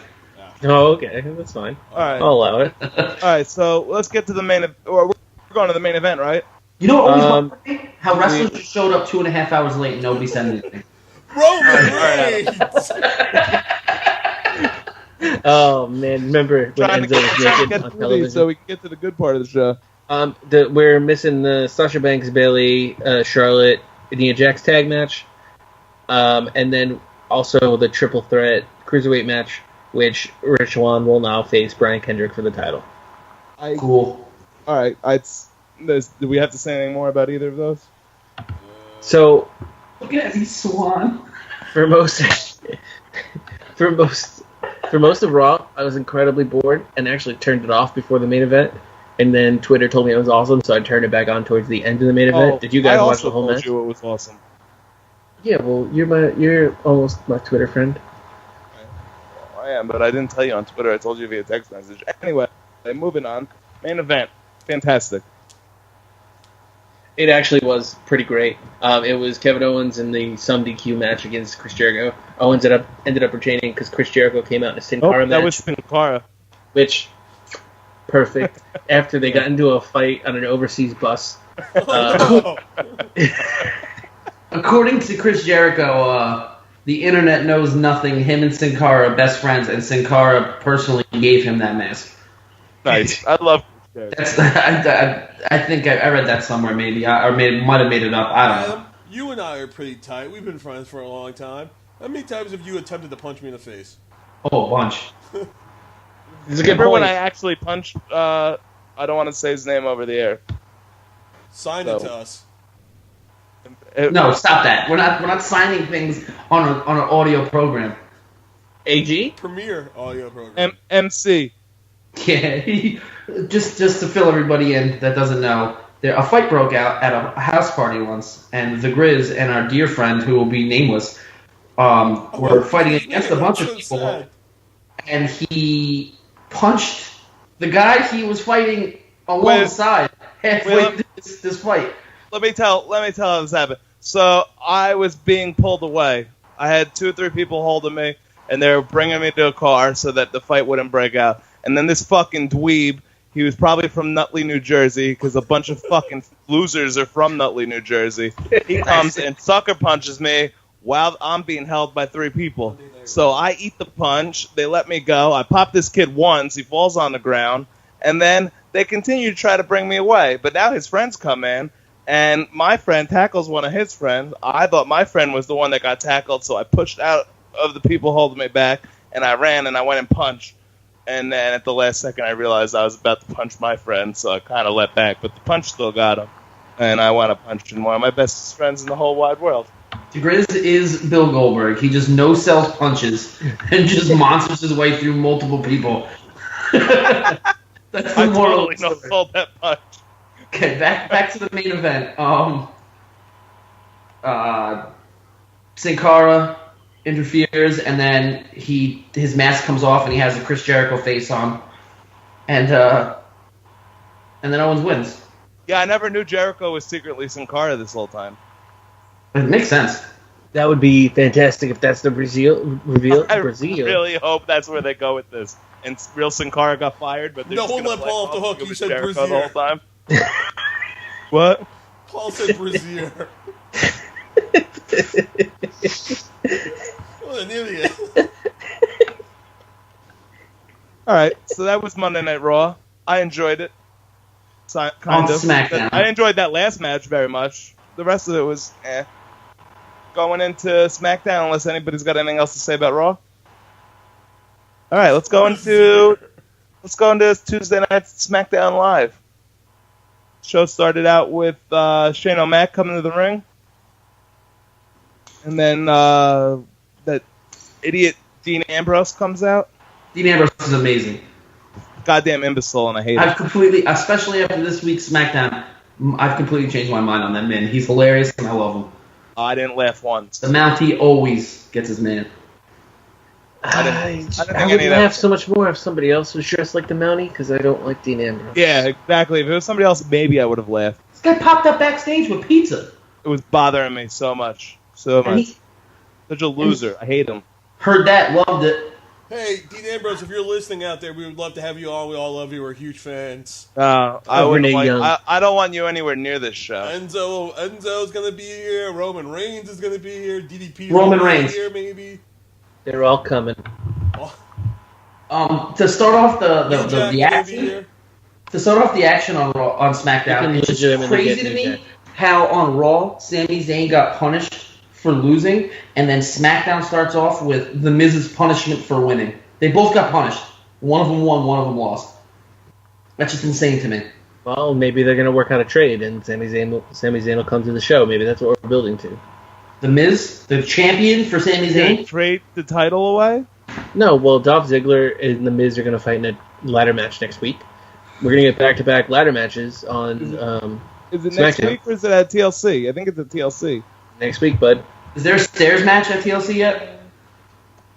Oh, okay, that's fine. All right, I'll allow it. All right, so let's get to the main. We're going to the main event, right? You know what always bothered me? How wrestlers just showed up 2.5 hours late and nobody said anything. Roman Reigns. Oh man, remember when Enzo was naked on television? So we can get to the good part of the show. We're missing the Sasha Banks, Bayley, Charlotte, Nia Jax tag match, and then also the triple threat cruiserweight match, which Rich Swann will now face Brian Kendrick for the title. Cool. All right, do we have to say anything more about either of those? So, look at me, Swan. For most of Raw, I was incredibly bored and actually turned it off before the main event. And then Twitter told me it was awesome, so I turned it back on towards the end of the main event. Did you guys watch the whole match? I also told you it was awesome. Yeah, well, you're almost my Twitter friend. Well, I am, but I didn't tell you on Twitter. I told you via text message. Anyway, moving on. Main event. Fantastic. It actually was pretty great. It was Kevin Owens in the some DQ match against Chris Jericho. Owens ended up retaining because Chris Jericho came out in a Sin Cara match. That was Sin Cara. Which, perfect. After they got into a fight on an overseas bus. According to Chris Jericho, the internet knows nothing. Him and Sin Cara are best friends, and Sin Cara personally gave him that mask. Nice. I love That's I think I read that somewhere, maybe. Might have made it up. I don't know. You and I are pretty tight. We've been friends for a long time. How many times have you attempted to punch me in the face? Oh, a bunch. Remember when I actually punched, I don't want to say his name over the air. Sign it to us. No, stop that. We're not signing things on an audio program. AG? Premier audio program. MC. Yeah, just to fill everybody in that doesn't know, a fight broke out at a house party once, and the Grizz and our dear friend, who will be nameless, were fighting against a bunch of people, sad. And he punched the guy he was fighting alongside halfway through this fight. Let me tell how this happened. So I was being pulled away. I had 2 or 3 people holding me, and they were bringing me to a car so that the fight wouldn't break out. And then this fucking dweeb, he was probably from Nutley, New Jersey, because a bunch of fucking losers are from Nutley, New Jersey. He comes and sucker punches me while I'm being held by 3 people. So I eat the punch. They let me go. I pop this kid once. He falls on the ground. And then they continue to try to bring me away. But now his friends come in, and my friend tackles one of his friends. I thought my friend was the one that got tackled, so I pushed out of the people holding me back, and I ran, and I went and punched. And then at the last second, I realized I was about to punch my friend, so I kind of let back. But the punch still got him. And I wound up punching one of my best friends in the whole wide world. The Grizz is Bill Goldberg. He just no-sells punches and just monsters his way through multiple people. That's the moral. I totally no-sold that punch. Okay, back to the main event. Sin Cara interferes, and then his mask comes off, and he has a Chris Jericho face on, and then Owens wins. Yeah, I never knew Jericho was secretly Sin Cara this whole time. It makes sense. That would be fantastic if that's the reveal. I really hope that's where they go with this. And real Sin Cara got fired, but no one let Paul off the hook. You said Jericho Brazier the whole time. What? Paul said Brazier. What an idiot. Alright, so that was Monday Night Raw. I enjoyed it. Kind of. Smackdown. I enjoyed that last match very much. The rest of it was going into SmackDown, unless anybody's got anything else to say about Raw. Alright, let's go into Tuesday Night SmackDown Live. Show started out with Shane O'Mac coming to the ring. And then that idiot Dean Ambrose comes out. Dean Ambrose is amazing. Goddamn imbecile, and I hate it. I've completely, especially after this week's SmackDown, I've completely changed my mind on that man. He's hilarious, and I love him. I didn't laugh once. The Mountie always gets his man. I would laugh so much more if somebody else was dressed like the Mountie, because I don't like Dean Ambrose. Yeah, exactly. If it was somebody else, maybe I would have laughed. This guy popped up backstage with pizza. It was bothering me so much. Such a loser. I hate him. Heard that, loved it. Hey, Dean Ambrose, if you're listening out there, we would love to have you on. We all love you. We're huge fans. I don't want you anywhere near this show. Enzo's going to be here. Roman Reigns is going to be here. DDP Roman Reigns here, maybe. They're all coming. To start off the action. To start off the action on SmackDown, it's just crazy to me how on Raw Sami Zayn got punished for losing, and then SmackDown starts off with The Miz's punishment for winning. They both got punished. One of them won, one of them lost. That's just insane to me. Well, maybe they're going to work out a trade, and Sami Zayn will come to the show. Maybe that's what we're building to. The Miz, the champion for Sami Zayn? Trade the title away? No, well, Dolph Ziggler and The Miz are going to fight in a ladder match next week. We're going to get back-to-back ladder matches on Is it SmackDown. next week or is it at TLC? I think it's at TLC. Next week, bud. Is there a stairs match at TLC yet?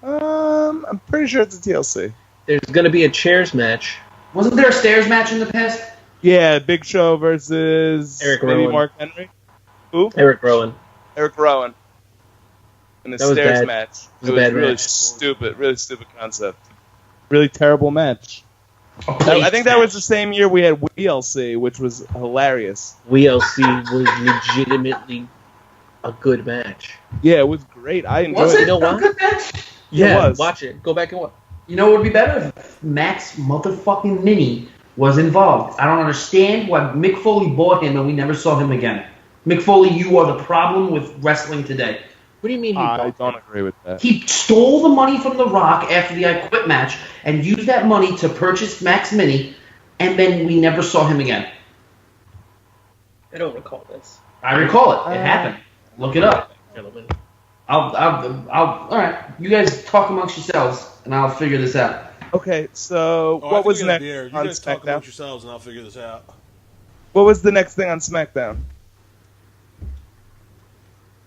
I'm pretty sure it's a TLC. There's going to be a chairs match. Wasn't there a stairs match in the past? Yeah, Big Show versus Eric maybe Rowan. Mark Henry. Who? Eric Rowan. Eric Rowan. In the That was stairs bad. match. It was It a was bad really match. stupid. Really stupid concept. Really terrible match. A place I think that was match. the same year we had WLC, which was hilarious. WLC was legitimately a good match. Yeah, it was great. I enjoyed Was it. it You know a what? good match? Yeah, was. watch it. Go back and watch. You know what would be better if Max motherfucking Mini was involved. I don't understand why Mick Foley bought him and we never saw him again. Mick Foley, you are the problem with wrestling today. What do you mean he I bought don't it? agree with that. He stole the money from The Rock after the I Quit match and used that money to purchase Max Mini, and then we never saw him again. I don't recall this. I recall it. It happened. Look it up. Gentlemen. All right. You guys talk amongst yourselves, and I'll figure this out. Okay, so Oh, I what think was we got next the air. You on guys talk SmackDown? amongst yourselves, and I'll figure this out. What was the next thing on SmackDown?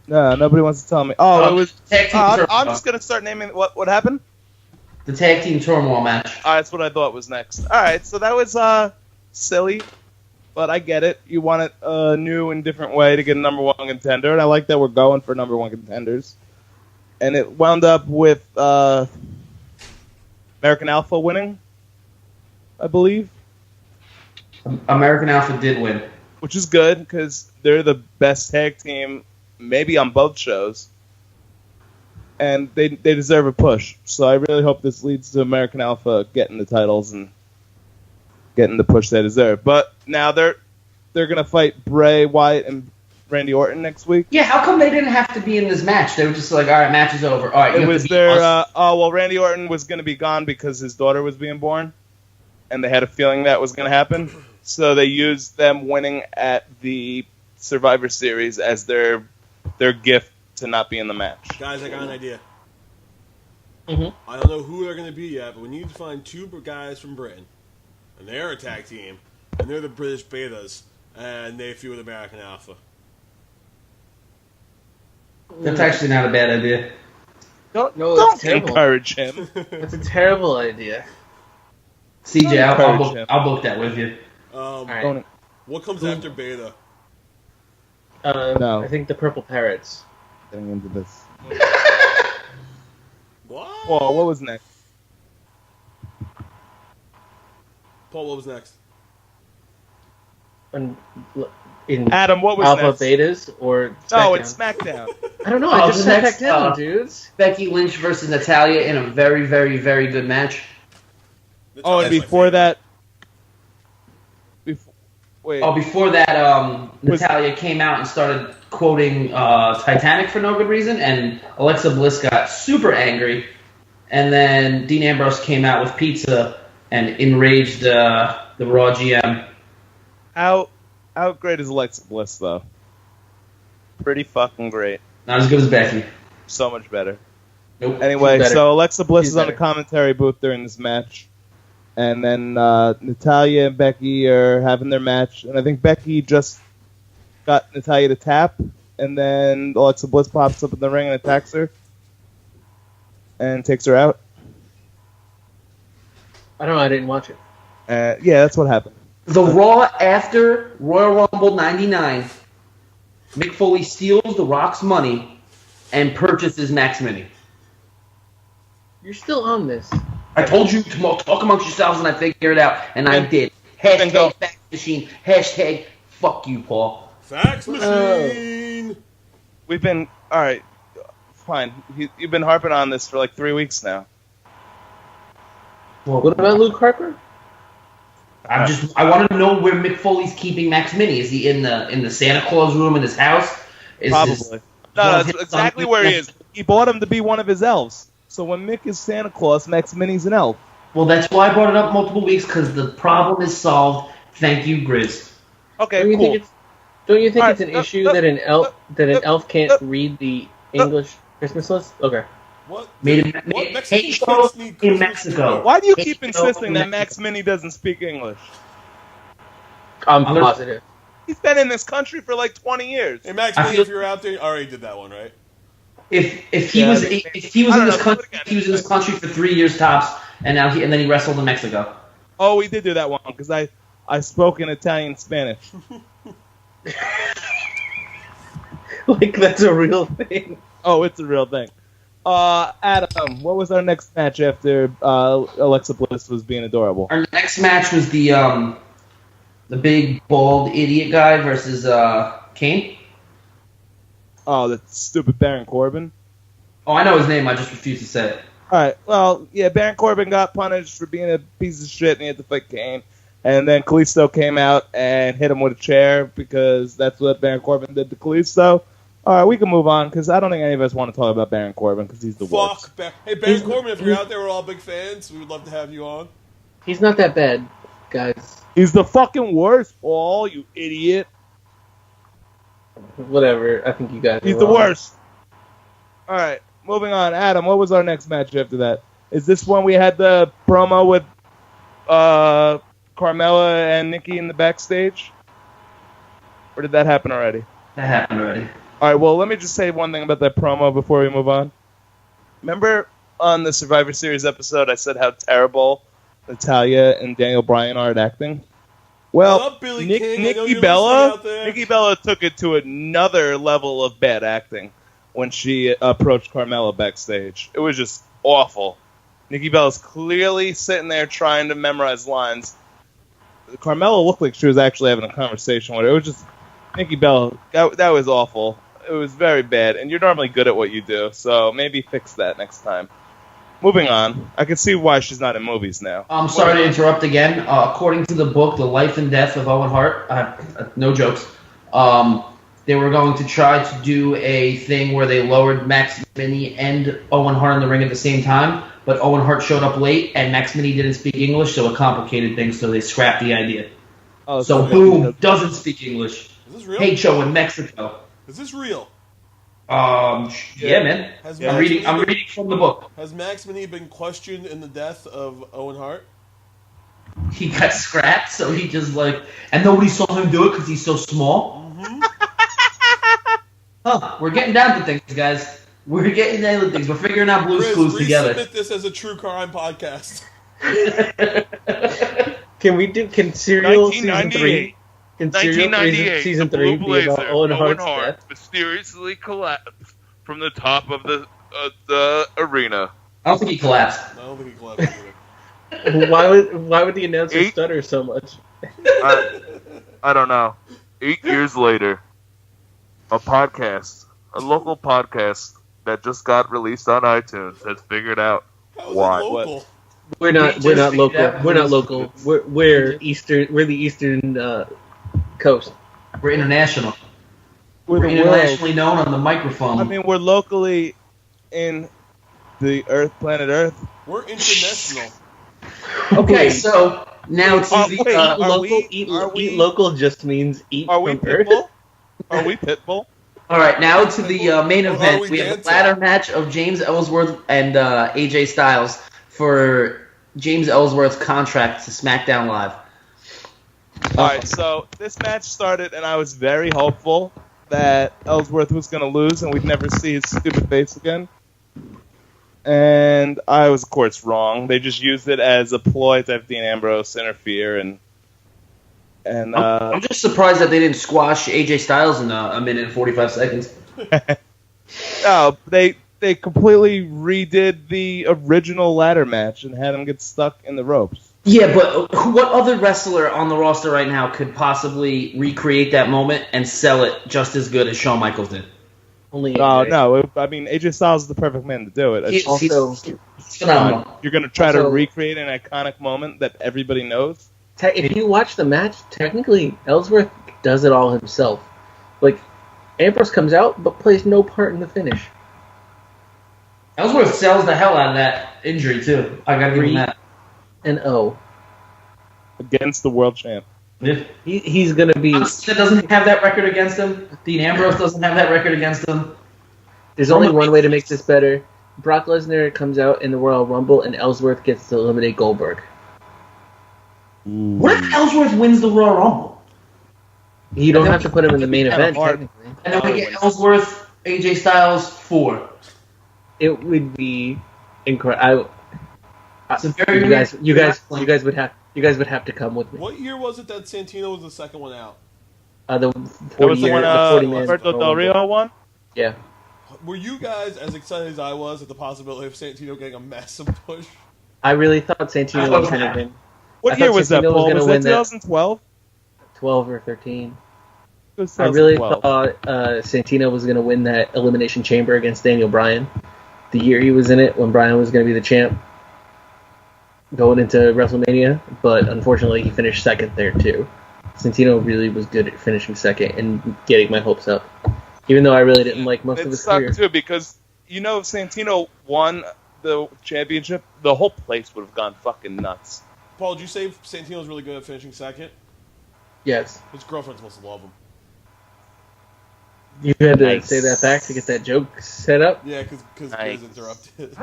No, nobody wants to tell me. Oh, it was. Tag team I'm turmoil. just gonna start naming what happened. The tag team turmoil match. That's what I thought was next. All right, so that was silly, but I get it. You want it a new and different way to get a number one contender, and I like that we're going for number one contenders. And it wound up with American Alpha winning, I believe, American Alpha did win. which is good because they're the best tag team, maybe on both shows, and they deserve a push. So I really hope this leads to American Alpha getting the titles and getting the push they deserve. But now they're gonna fight Bray Wyatt and Randy Orton next week. Yeah, how come they didn't have to be in this match? They were just like, all right, match is over. All right, you It have was to beat their us. Randy Orton was gonna be gone because his daughter was being born, and they had a feeling that was gonna happen. So they used them winning at the Survivor Series as their gift to not be in the match. Guys, I got an idea. Mhm. I don't know who they're going to be yet, but we need to find two guys from Britain. And they're a tag team. And they're the British Betas. And they feud with American Alpha. That's actually not a bad idea. No, Don't it's terrible. encourage him. That's a terrible idea. CJ, encourage him. I'll book that with you. All right. Don't- What comes after Beta? No. I think the Purple Parrots. Getting into this. What? Well, what was next? Paul, what was next? In Adam, what was Alpha next? Betas or No, SmackDown? it's SmackDown. I don't know. Oh, I just the said next, SmackDown, dudes. Becky Lynch versus Natalia in a very, very, very good match. Oh, and before that... Wait. Oh, before that, Natalia came out and started quoting Titanic for no good reason, and Alexa Bliss got super angry, and then Dean Ambrose came out with pizza and enraged the Raw GM. How great is Alexa Bliss, though? Pretty fucking great. Not as good as Becky. So much better. Nope. Anyway, She's better. so Alexa Bliss She's is on the better. commentary booth during this match. And then Natalia and Becky are having their match. And I think Becky just got Natalia to tap. And then Alexa Bliss pops up in the ring and attacks her. And takes her out. I don't know. I didn't watch it. Yeah, that's what happened. The Raw after Royal Rumble 99, Mick Foley steals The Rock's money and purchases Max Mini. You're still on this. I told you to talk amongst yourselves, and I figured it out, and I Then- did. then go. Hashtag fax machine. Hashtag fuck you, Paul. Fax machine! We've been... Alright, fine. You've been harping on this for like 3 weeks now. What about Luke Harper? I want to know where Mick Foley's keeping Max Mini. Is he in the Santa Claus room in his house? Probably. one No, of that's his exactly sons- where he is. He bought him to be one of his elves. So when Mick is Santa Claus, Max Mini's an elf. Well, that's why I brought it up multiple weeks, because the problem is solved. Thank you, Grizz. Okay, Don't you cool. think it's All it's an right, issue that an elf can't read the English Christmas list? Okay. What? Made in What Mexican Mexico, kids need in Christmas Mexico. Why do you keep Mexico, insisting that Mexico. Max Mini doesn't speak English? I'm I'm gonna- positive. He's been in this country for like 20 years. Hey, Max, I Mini, feel- if you're out there, you already did that one, right? If he was in this country for 3 years tops, and then he wrestled in Mexico. Oh, we did do that one because I spoke in Italian Spanish. Like that's a real thing. Oh, it's a real thing. Adam, what was our next match after Alexa Bliss was being adorable? Our next match was the big bald idiot guy versus Kane. Oh, that stupid Baron Corbin. Oh, I know his name. I just refuse to say it. All right. Well, yeah, Baron Corbin got punished for being a piece of shit, and he had to fight Kane. And then Kalisto came out and hit him with a chair because that's what Baron Corbin did to Kalisto. All right, we can move on because I don't think any of us want to talk about Baron Corbin because he's the worst. Hey, Baron Corbin, if you're out there, we're all big fans. We would love to have you on. He's not that bad, guys. He's the fucking worst, Paul, you idiot. Whatever. I think you guys. He's the worst. All right, moving on. Adam, what was our next match after that? Is this when we had the promo with Carmella and Nikki in the backstage? Or did that happen already? That happened already. All right, well, let me just say one thing about that promo before we move on. Remember on the Survivor Series episode I said how terrible Natalya and Daniel Bryan are at acting? Well, Nikki Bella took it to another level of bad acting when she approached Carmella backstage. It was just awful. Nikki Bella's clearly sitting there trying to memorize lines. Carmella looked like she was actually having a conversation with her. It was just Nikki Bella. That was awful. It was very bad, and you're normally good at what you do, so maybe fix that next time. Moving on, I can see why she's not in movies now. I'm sorry to interrupt again. According to the book, The Life and Death of Owen Hart, no jokes, they were going to try to do a thing where they lowered Max Mini and Owen Hart in the ring at the same time, but Owen Hart showed up late, and Max Mini didn't speak English, so it complicated things, so they scrapped the idea. Oh, so boom, doesn't speak English. Is this real? Hate show in Mexico. Is this real? Yeah, man. I'm reading from the book. Has Max Mini been questioned in the death of Owen Hart? He got scrapped, so he just and nobody saw him do it because he's so small. Mm-hmm. Huh, we're getting down to things, guys. We're getting down to things. We're figuring out Blue's Clues together. Resubmit this as a true crime podcast. Can Serial season 3? 1998, season 3 be about Owen Hart mysteriously collapsed from the top of the arena. I don't think he collapsed. Either. Why would the announcer stutter so much? I don't know. 8 years later, a local podcast that just got released on iTunes has figured out why. Local? We're not local. We're not local. We're Eastern. We're the Eastern Coast. We're international. We're internationally known on the microphone. I mean, we're locally in the planet Earth. We're international. Okay, so now to the local. Eat local just means eat from Earth. Are we Pitbull? All right, now to the main event. We have a ladder match of James Ellsworth and AJ Styles for James Ellsworth's contract to SmackDown Live. All right, so this match started, and I was very hopeful that Ellsworth was going to lose, and we'd never see his stupid face again. And I was, of course, wrong. They just used it as a ploy to have Dean Ambrose interfere, and I'm just surprised that they didn't squash AJ Styles in a minute and 45 seconds. No, they completely redid the original ladder match and had him get stuck in the ropes. Yeah, but what other wrestler on the roster right now could possibly recreate that moment and sell it just as good as Shawn Michaels did? Only no. I mean, AJ Styles is the perfect man to do it. He's phenomenal. You're going to try to recreate an iconic moment that everybody knows? If you watch the match, technically, Ellsworth does it all himself. Like, Ambrose comes out, but plays no part in the finish. Ellsworth sells the hell out of that injury, too. I gotta give him that. And against the world champ. He's going to be... That doesn't have that record against him. Dean Ambrose doesn't have that record against him. There's only one way to make this better. Brock Lesnar comes out in the Royal Rumble, and Ellsworth gets to eliminate Goldberg. What if Ellsworth wins the Royal Rumble? You don't have to put him in the main event, technically. And then we get Ellsworth AJ Styles 4. It would be incredible. You guys would have to come with me. What year was it that Santino was the second one out? The 40 man Roberto Del Rio one? Yeah. Were you guys as excited as I was at the possibility of Santino getting a massive push? I really thought Santino was going to win. What year was that, Paul? Was that 2012? 12 or 13. I really thought Santino was going to win that Elimination Chamber against Daniel Bryan. The year he was in it, when Bryan was going to be the champ going into WrestleMania, but unfortunately he finished second there too. Santino really was good at finishing second and getting my hopes up, even though I really didn't like most of his career. It sucked too, because if Santino won the championship, the whole place would have gone fucking nuts. Paul, did you say Santino's really good at finishing second? Yes. His girlfriend's supposed to love him. You had to say that back to get that joke set up? Yeah, because Grizz interrupted.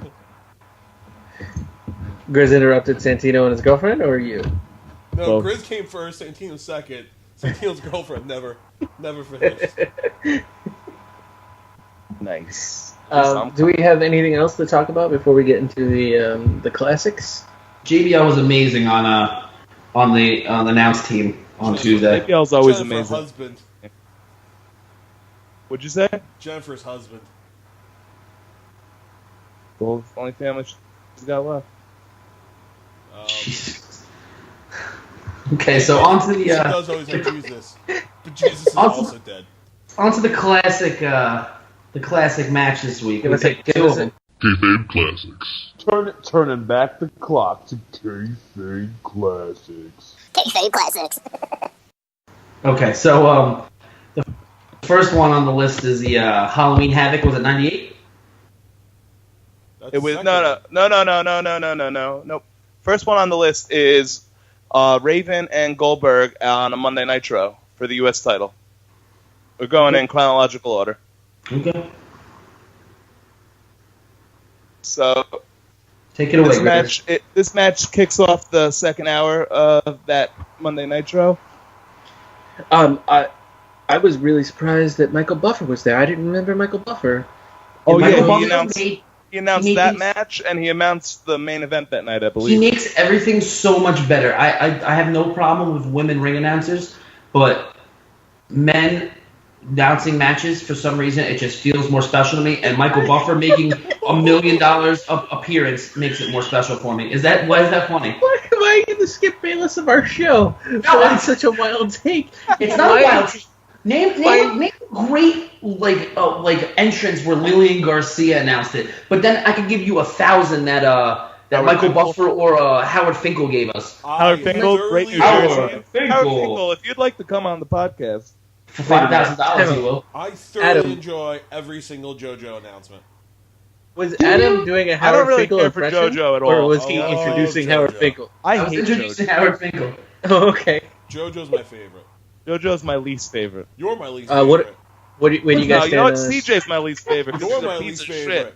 Grizz interrupted Santino and his girlfriend, or you? No, Grizz came first, Santino second. Santino's girlfriend never finished. Nice. Do we have anything else to talk about before we get into the classics? JBL was amazing on the announce team on Tuesday. JBL's always Jennifer's amazing. Husband. What'd you say? Jennifer's husband. Well, only family she's got left. Okay, so on to the. She does always have Jesus, but Jesus is also dead. On to the classic match this week. Give us a Kayfabe Classics. Turning back the clock to Kayfabe Classics. Kayfabe Classics. Okay, so the first one on the list is the Halloween Havoc. Was it 98? It was no. Nope. First one on the list is Raven and Goldberg on a Monday Nitro for the U.S. title. We're going in chronological order. Okay. So, take it away. This match kicks off the second hour of that Monday Nitro. I was really surprised that Michael Buffer was there. I didn't remember Michael Buffer. Oh yeah, he announced that match, and he announced the main event that night, I believe. He makes everything so much better. I have no problem with women ring announcers, but men announcing matches, for some reason, it just feels more special to me. And Michael Buffer making $1 million appearance makes it more special for me. Why is that funny? Why am I going to skip Bayless of our show? That's such a wild take. It's not a wild take. Name a great like entrance where Lillian Garcia announced it, but then I could give you 1,000 that Michael Buffer or Howard Finkel gave us. Howard Finkel, great New Jersey. Howard Finkel, if you'd like to come on the podcast for $5,000, you will. I thoroughly enjoy every single JoJo announcement. Was Adam doing a Howard Finkel impression? I don't really care for JoJo at all. Or was he introducing Howard Finkel? I was introducing Howard Finkel. Oh, okay. JoJo's my favorite. JoJo's my least favorite. You're my least favorite. Where do you guys stand? You know what? CJ's my least favorite. You're my least favorite. Shit.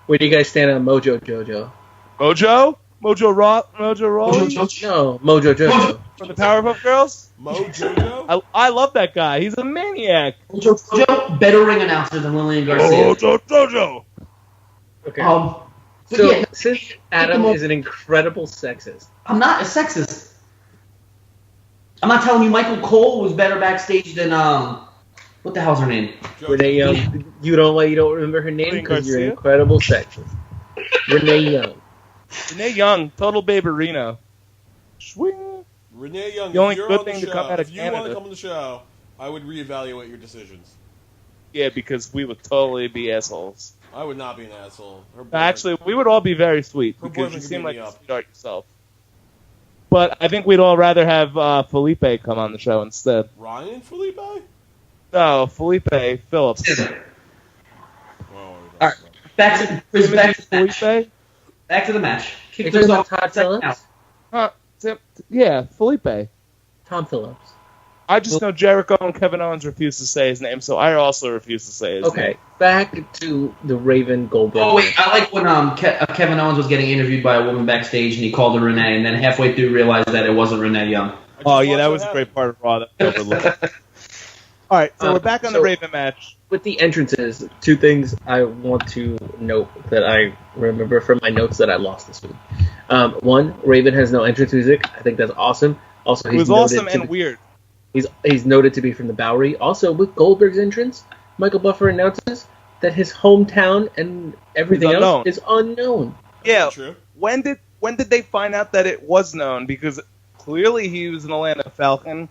Where do you guys stand on Mojo Jojo? Mojo? Mojo Raw? No, Mojo Jojo. From the Powerpuff Girls? Mojo? I love that guy. He's a maniac. Mojo, better ring announcer than Lillian Garcia. Mojo. Okay. Since Adam is an incredible sexist. I'm not a sexist. I'm not telling you Michael Cole was better backstage than what the hell's her name? Renee Young. You don't remember her name because you're an incredible sexist. Renee Young. Renee Young, total baberino. Swing. Renee Young. The only good thing to come out of Canada. If you want to come on the show, I would reevaluate your decisions. Yeah, because we would totally be assholes. I would not be an asshole. Actually, we would all be very sweet because you seem like a sweetheart yourself. But I think we'd all rather have Felipe come on the show instead. Ryan Felipe? No, Felipe Phillips. All right, back to the match. Kick those off. Todd Phillips? Yeah, Felipe. Tom Phillips. I just know Jericho and Kevin Owens refuse to say his name, so I also refuse to say his name. Okay, back to the Raven Goldberg. Oh, wait, I like when Kevin Owens was getting interviewed by a woman backstage, and he called her Renee, and then halfway through realized that it wasn't Renee Young. Oh, yeah, that was a great part of Raw that we overlooked. All right, so we're back on the Raven match. With the entrances, two things I want to note that I remember from my notes that I lost this week. One, Raven has no entrance music. I think that's awesome. Also, it was awesome and weird. He's noted to be from the Bowery. Also, with Goldberg's entrance, Michael Buffer announces that his hometown and everything else is unknown. Yeah. True. When did they find out that it was known? Because clearly he was an Atlanta Falcon,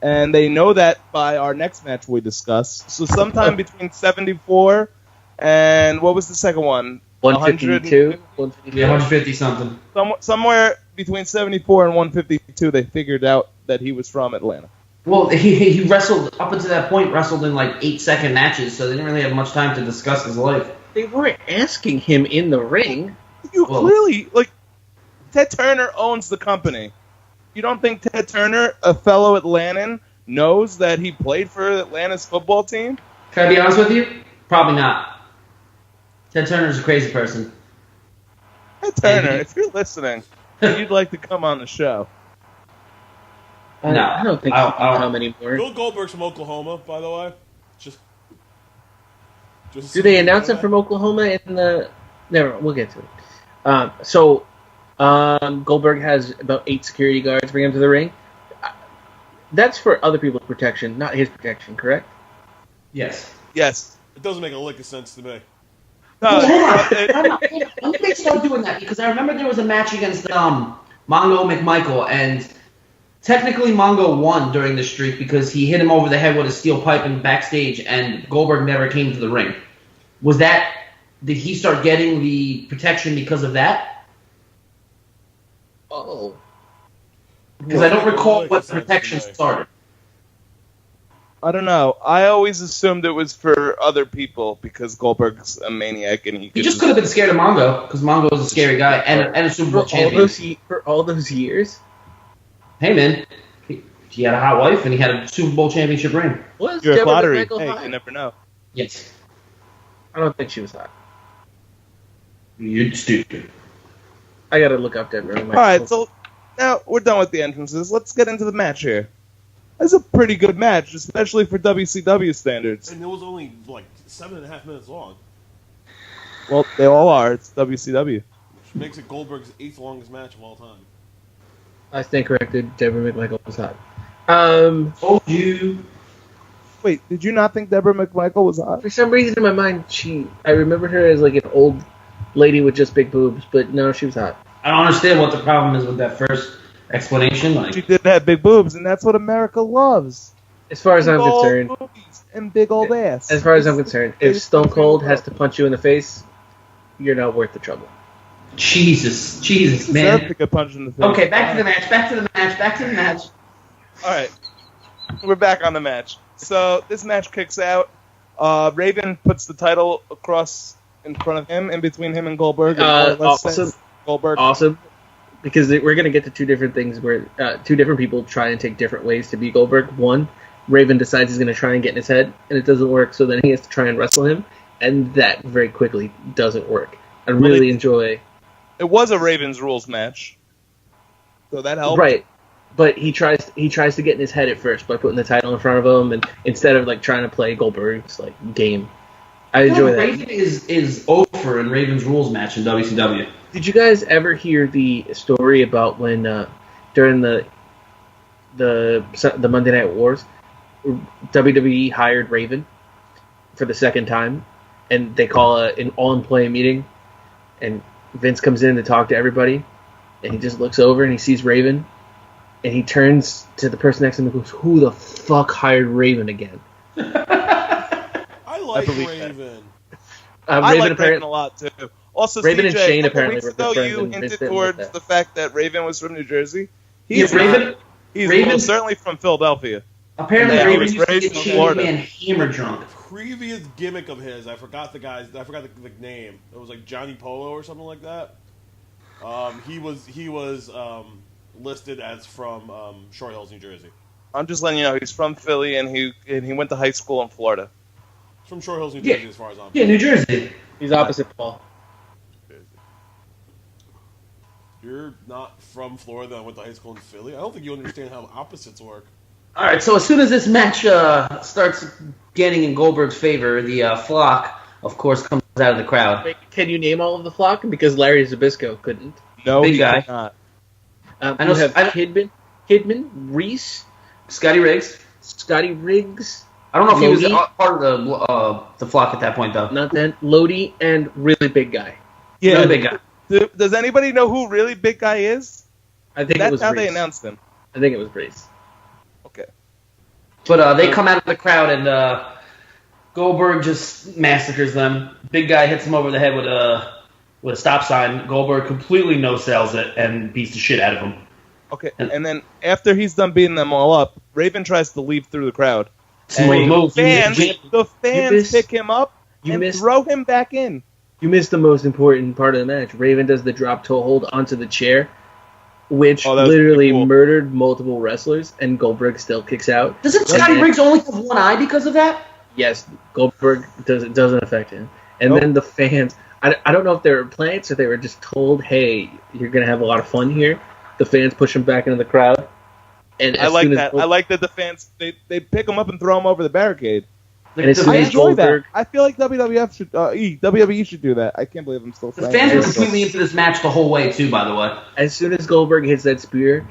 and they know that by our next match we discuss. So sometime between 74 and what was the second one? 152? 150 something. Somewhere between 74 and 152, they figured out that he was from Atlanta. Well, he wrestled, up until that point, wrestled in like 8-second matches, so they didn't really have much time to discuss his life. They weren't asking him in the ring. Clearly, Ted Turner owns the company. You don't think Ted Turner, a fellow Atlantan, knows that he played for Atlanta's football team? Can I be honest with you? Probably not. Ted Turner's a crazy person. Ted Turner, if you're listening, you'd like to come on the show. No, I don't think he can come anymore. Bill Goldberg's from Oklahoma, by the way. Just do they announce him from Oklahoma in the... Never, we'll get to it. Goldberg has about 8 security guards bring him to the ring. That's for other people's protection, not his protection, correct? Yes. Yes. It doesn't make a lick of sense to me. Hold on. When did they start doing that? Because I remember there was a match against Mongo McMichael, and technically Mongo won during the streak because he hit him over the head with a steel pipe in backstage, and Goldberg never came to the ring. Did he start getting the protection because of that? Oh. Because I don't recall what protection started. I don't know. I always assumed it was for other people because Goldberg's a maniac and he just could have been scared of Mongo because Mongo was a scary guy and a Super Bowl champion. For all those years? Hey, man. He had a hot wife and he had a Super Bowl championship ring. You're a lottery. Hey, you never know. Yes. I don't think she was hot. You're stupid. I gotta look up Deborah. Alright, so now we're done with the entrances. Let's get into the match here. That's a pretty good match, especially for WCW standards. And it was only 7.5 minutes long. Well, they all are. It's WCW. Which makes it Goldberg's 8th longest match of all time. I stand corrected. Deborah McMichael was hot. Told you. Wait, did you not think Deborah McMichael was hot? For some reason in my mind, I remembered her as an old lady with just big boobs, but no, she was hot. I don't understand what the problem is with that first explanation. She did have big boobs, and that's what America loves. As far as I'm concerned. And big old ass. As far as I'm concerned, if Stone Cold has to punch you in the face, you're not worth the trouble. Jesus, man. Take a punch in the face. Okay, back to the match. All right, we're back on the match. So this match kicks out. Raven puts the title across in front of him, in between him and Goldberg. Awesome. Goldberg. Awesome. Because we're going to get to two different things where two different people try and take different ways to beat Goldberg. One, Raven decides he's going to try and get in his head, and it doesn't work, so then he has to try and wrestle him, and that very quickly doesn't work. I really enjoy... It was a Ravens rules match, so that helped. Right, but he tries to get in his head at first by putting the title in front of him, and instead of trying to play Goldberg's game. I enjoy that. Raven is over in Ravens rules match in WCW. Did you guys ever hear the story about when during the Monday Night Wars, WWE hired Raven for the second time, and they call an all-employee meeting, and Vince comes in to talk to everybody, and he just looks over and he sees Raven, and he turns to the person next to him and goes, "Who the fuck hired Raven again?" I like Raven. I like Raven a lot too. Also, Raven CJ, and Shane apparently were good friends. You hinted towards the fact that Raven was from New Jersey. He's certainly from Philadelphia. Apparently, Raven used to get Shane Man hammer drunk. Previous gimmick of his, I forgot the name. It was Johnny Polo or something like that. He was listed as from Short Hills, New Jersey. I'm just letting you know he's from Philly and he went to high school in Florida. From Short Hills, New Jersey, as far as I'm concerned. Yeah, New Jersey. He's opposite Paul. You're not from Florida and went to high school in Philly? I don't think you understand how opposites work. All right, so as soon as this match starts getting in Goldberg's favor, the flock, of course, comes out of the crowd. Wait, can you name all of the flock? Because Larry Zbyszko couldn't. No, Big he guy. could not. I know. Have Kidman, Reese, Scotty Riggs. Scotty Riggs. I don't know if he was Lodi? part of the flock at that point, though. Not then. Lodi and really big guy. Yeah, Really big guy. Does anybody know who really big guy is? I think That's it was how Reese. they announced him. I think it was Reese. Okay. But they come out of the crowd, and Goldberg just massacres them. Big guy hits him over the head with a stop sign. Goldberg completely no-sells it and beats the shit out of him. Okay, and then after he's done beating them all up, Raven tries to leave through the crowd. Smooth move. The fans pick him up and throw him back in. You missed the most important part of the match. Raven does the drop toe hold onto the chair, which literally murdered multiple wrestlers, and Goldberg still kicks out. Doesn't Scotty Riggs only have one eye because of that? Yes, Goldberg doesn't affect him. And then the fans, I don't know if they were plants or they were just told, hey, you're going to have a lot of fun here. The fans push him back into the crowd. And I like that. I like that the fans, they pick him up and throw him over the barricade. And as soon I as enjoy Goldberg, that. I feel like WWE should do that. I can't believe I'm still saying The fans that. were completely into this match the whole way, too, by the way. as soon as Goldberg hits that spear,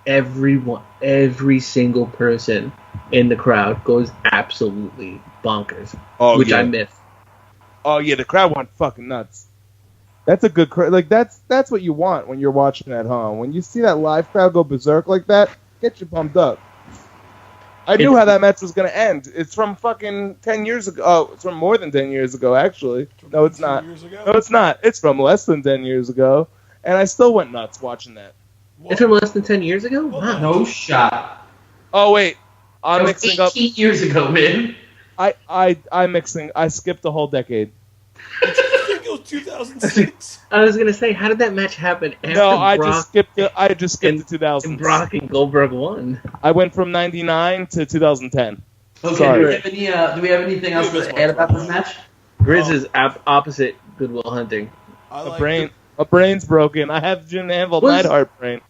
every single person in the crowd goes absolutely bonkers, which I miss. Oh yeah, the crowd went fucking nuts. That's a good that's what you want when you're watching at home. When you see that live crowd go berserk like that, get you pumped up. I knew how that match was gonna end. It's from fucking 10 years ago. Oh, it's from more than 10 years ago, actually. No, it's not. No, it's not. It's from less than 10 years ago, and I still went nuts watching that. It's from less than 10 years ago? Wow. No shot. Oh wait, I'm It was mixing up. 18 years ago, man. I'm mixing. I skipped the whole decade. I think it was 2006. I was gonna say, how did that match happen after No, I Brock just skipped the 2000s. and Brock and Goldberg won? I went from 99 to 2010. Okay, Sorry. do we have anything else to add about this match? Grizz is opposite Goodwill Hunting. I My brain's broken. I have Jim Anvil Neidhart brain.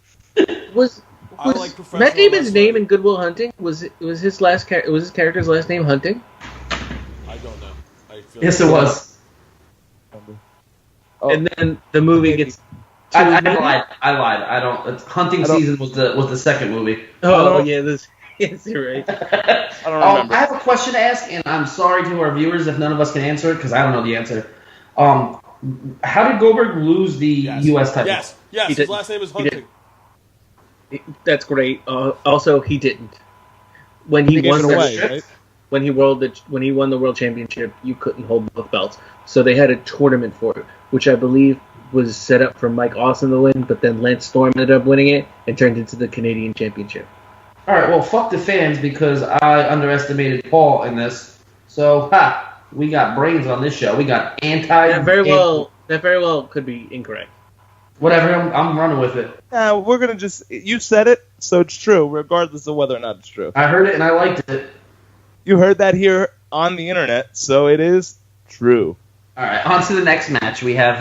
Was like professional Matt Damon's wrestling. name in Goodwill Hunting? Was his character's last name Hunting? I don't know. Yes, it was. Oh, And then the movie gets. I lied. I don't. Hunting Season was the second movie. Oh yeah, yes, you're right. I don't remember. I have a question to ask, and I'm sorry to our viewers if none of us can answer it because I don't know the answer. How did Goldberg lose the U.S. title? Yes, He his didn't. last name is He Hunting. That's great. Also, he didn't. When he won when he won the world championship, you couldn't hold both belts, so they had a tournament for it, which I believe was set up for Mike Austin to win, but then Lance Storm ended up winning it and turned into the Canadian Championship. All right, well, fuck the fans because I underestimated Paul in this. So, we got brains on this show. We got That very well could be incorrect. Whatever, I'm running with it. We're gonna you said it, so it's true, regardless of whether or not it's true. I heard it and I liked it. You heard that here on the internet, so it is true. All right, on to the next match. We have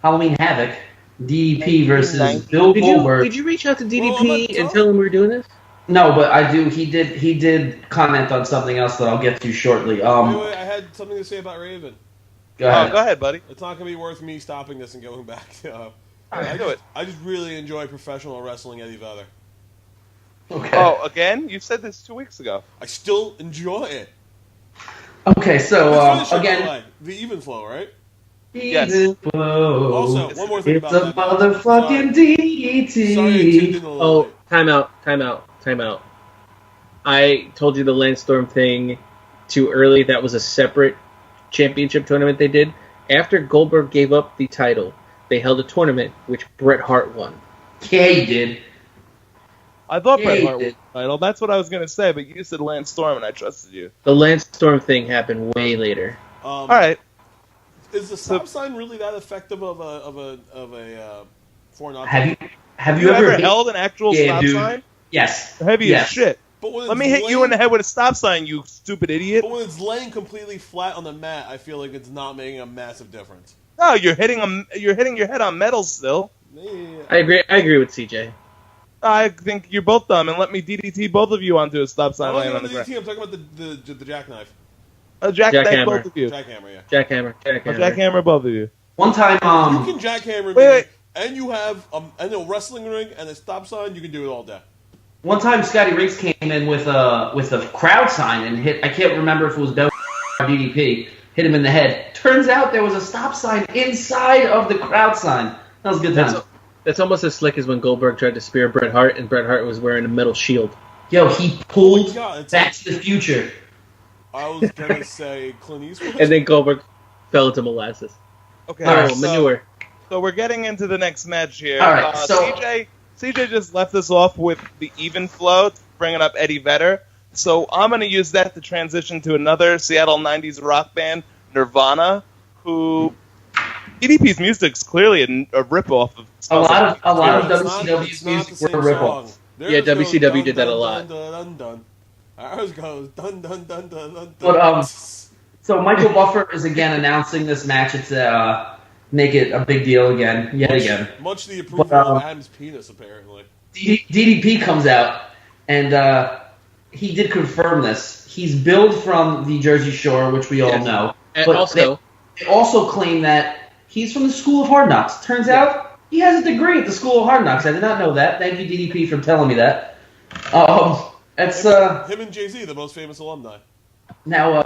Halloween Havoc, DDP versus Bill Goldberg. Did you reach out to DDP and tell him we were doing this? No, but I do. He did comment on something else that I'll get to shortly. Wait, I had something to say about Raven. Go ahead. Go ahead, buddy. It's not going to be worth me stopping this and going back. I do it. I just really enjoy professional wrestling Eddie Vedder. Okay. Oh, again? You said this 2 weeks ago. I still enjoy it. Okay, so again, the even flow, right? Yes. Even flow. Also, one more thing It's about a motherfucking DDT. Sorry, I tuned in a little late. Time out. I told you the Lance Storm thing too early. That was a separate championship tournament they did. After Goldberg gave up the title, they held a tournament which Bret Hart won. Yeah, he did. I thought Yeah, Bret he Hart did. was the title. That's what I was going to say, but you said Lance Storm, and I trusted you. The Lance Storm thing happened way later. All right. Is the stop sign really that effective of a 4-0? Have You you ever hit- held an actual Yeah, stop dude. sign? Yes. Heavy Yes. as shit. But when Let it's me hit you in the laying- head with a stop sign, you stupid idiot. But when it's laying completely flat on the mat, I feel like it's not making a massive difference. No, you're hitting your head on metal still. Yeah. I agree with CJ. I think you're both dumb, and let me DDT both of you onto a stop sign laying on the ground. I'm talking about the jackknife. Jackhammer, both of you. Jackhammer, yeah. Jackhammer, both of you. One time, you can jackhammer me, and you have a wrestling ring and a stop sign. You can do it all day. One time, Scotty Riggs came in with a crowd sign and hit. I can't remember if it was Bell or DDP. Hit him in the head. Turns out there was a stop sign inside of the crowd sign. That was a good time. That's almost as slick as when Goldberg tried to spear Bret Hart, and Bret Hart was wearing a metal shield. Yo, he pulled Back to the Future. I was gonna say Clint Eastwood. And then Goldberg fell into molasses. Okay, manure. So we're getting into the next match here. All right, CJ just left us off with the even flow, bringing up Eddie Vedder. So I'm going to use that to transition to another Seattle 90s rock band, Nirvana, who DDP's music's clearly a ripoff of a lot of WCW's music were a ripoff. Yeah, WCW did that a lot. Ours goes dun dun dun dun dun. But so Michael Buffer is again announcing this match. It's make it a big deal again, again. Much to the approval of Adam's penis, apparently. DDP comes out, and he did confirm this. He's billed from the Jersey Shore, which we all know. And but also, they also claim that he's from the School of Hard Knocks. Turns out he has a degree at the School of Hard Knocks. I did not know that. Thank you, DDP, for telling me that. It's him and Jay-Z, the most famous alumni. Now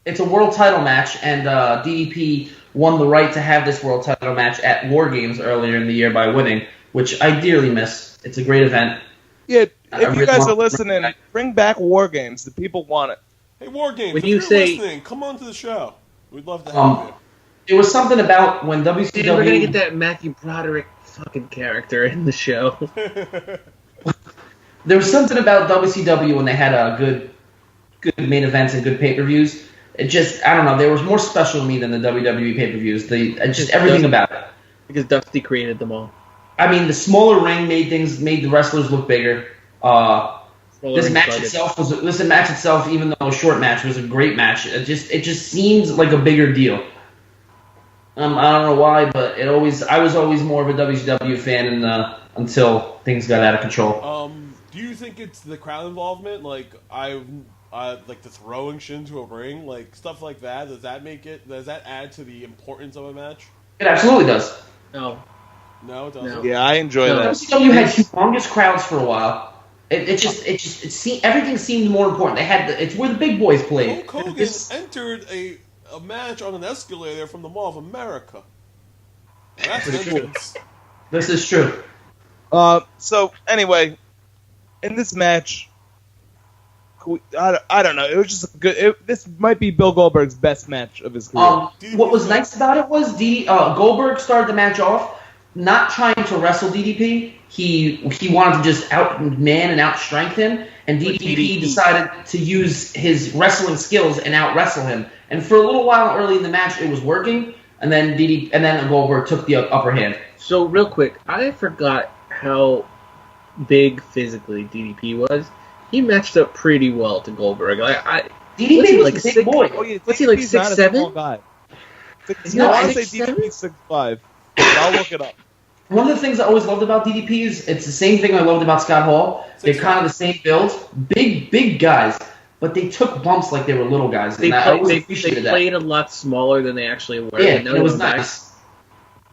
it's a world title match, and DDP won the right to have this world title match at War Games earlier in the year by winning, which I dearly miss. It's a great event. Yeah, if you guys are listening, bring back War Games. The people want it. Hey, War Games, when if you're listening, come on to the show. We'd love to have you. It was something about when WCW... We're going to get that Matthew Broderick fucking character in the show. There was something about WCW when they had a good main events and good pay-per-views. It just, I don't know, they were more special to me than the WWE pay-per-views. Just everything about it. Because Dusty created them all. I mean, the smaller ring made the wrestlers look bigger. This match itself, even though a short match, was a great match. It just seems like a bigger deal. I don't know why, but I was always more of a WCW fan until things got out of control. Do you think it's the crowd involvement? Like like the throwing shit into a ring, like stuff like that. Does that add to the importance of a match? It absolutely does. No, it doesn't. No. Yeah, I enjoy that. WCW had humongous crowds for a while. Everything seemed more important. It's where the big boys played. Hulk Hogan entered a match on an escalator from the Mall of America. That's entrance. This is true. So anyway, in this match, I don't know. It was just good. This might be Bill Goldberg's best match of his career. What was nice about it was Goldberg started the match off not trying to wrestle DDP. He wanted to just outman and outstrength him, and DDP decided to use his wrestling skills and out-wrestle him. And for a little while early in the match, it was working, and then Goldberg took the upper hand. So real quick, I forgot how big physically DDP was. He matched up pretty well to Goldberg. DDP was like a big boy. Oh, yeah, what's he, like 6'7"? I want to say DDP's 6'5". I'll look it up. One of the things I always loved about DDP is it's the same thing I loved about Scott Hall. They're kind of the same build, big guys, but they took bumps like they were little guys. They played a lot smaller than they actually were. Yeah, it was nice.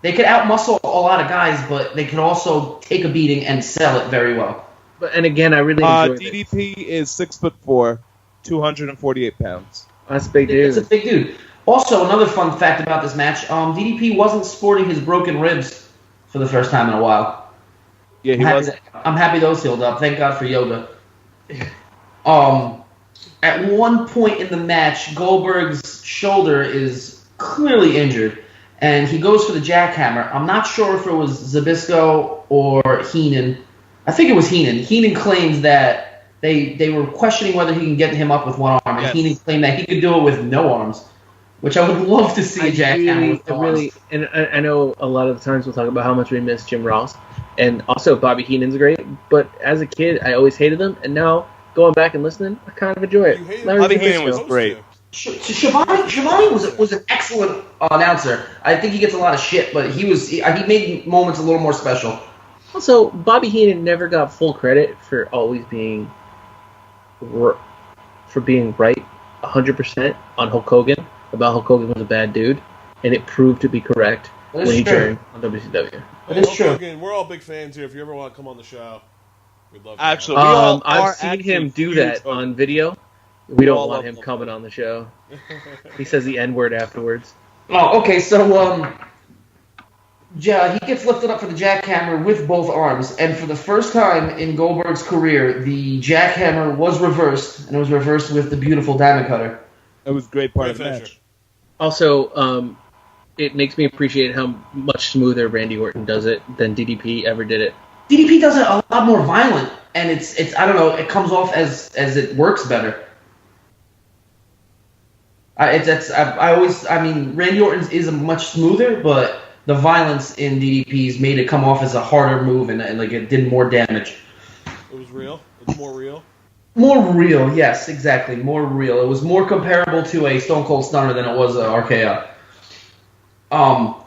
They could outmuscle a lot of guys, but they could also take a beating and sell it very well. And again, I really enjoyed DDP is 6'4", 248 pounds. That's a big dude. It's a big dude. Also, another fun fact about this match: DDP wasn't sporting his broken ribs for the first time in a while. Yeah, he was. I'm happy those healed up. Thank God for yoga. At one point in the match, Goldberg's shoulder is clearly injured, and he goes for the jackhammer. I'm not sure if it was Zbyszko or Heenan. I think it was Heenan. Heenan claims that they were questioning whether he can get him up with one arm, and Heenan claimed that he could do it with no arms, which I would love to see a jackhammer with no arms. And I know a lot of the times we'll talk about how much we miss Jim Ross, and also Bobby Heenan's great, but as a kid, I always hated him, and now going back and listening, I kind of enjoy it. Bobby Heenan was great. Schiavone was an excellent announcer. I think he gets a lot of shit, but he made moments a little more special. Also, Bobby Heenan never got full credit for always being right 100% on Hulk Hogan about Hulk Hogan was a bad dude, and it proved to be correct when he turned on WCW. That is true. Hogan, we're all big fans here. If you ever want to come on the show, we'd love to. Actually, I've seen him do that on video. We don't want him coming on the show. He says the N-word afterwards. Oh, okay. So, yeah, he gets lifted up for the jackhammer with both arms, and for the first time in Goldberg's career, the jackhammer was reversed, and it was reversed with the beautiful diamond cutter. It was a great part of the match. Also, it makes me appreciate how much smoother Randy Orton does it than DDP ever did it. DDP does it a lot more violent, and it's I don't know, it comes off as it works better. Randy Orton's is a much smoother, but the violence in DDP's made it come off as a harder move, and like it did more damage. It was real. It's more real. More real, yes, exactly. More real. It was more comparable to a Stone Cold Stunner than it was a RKO.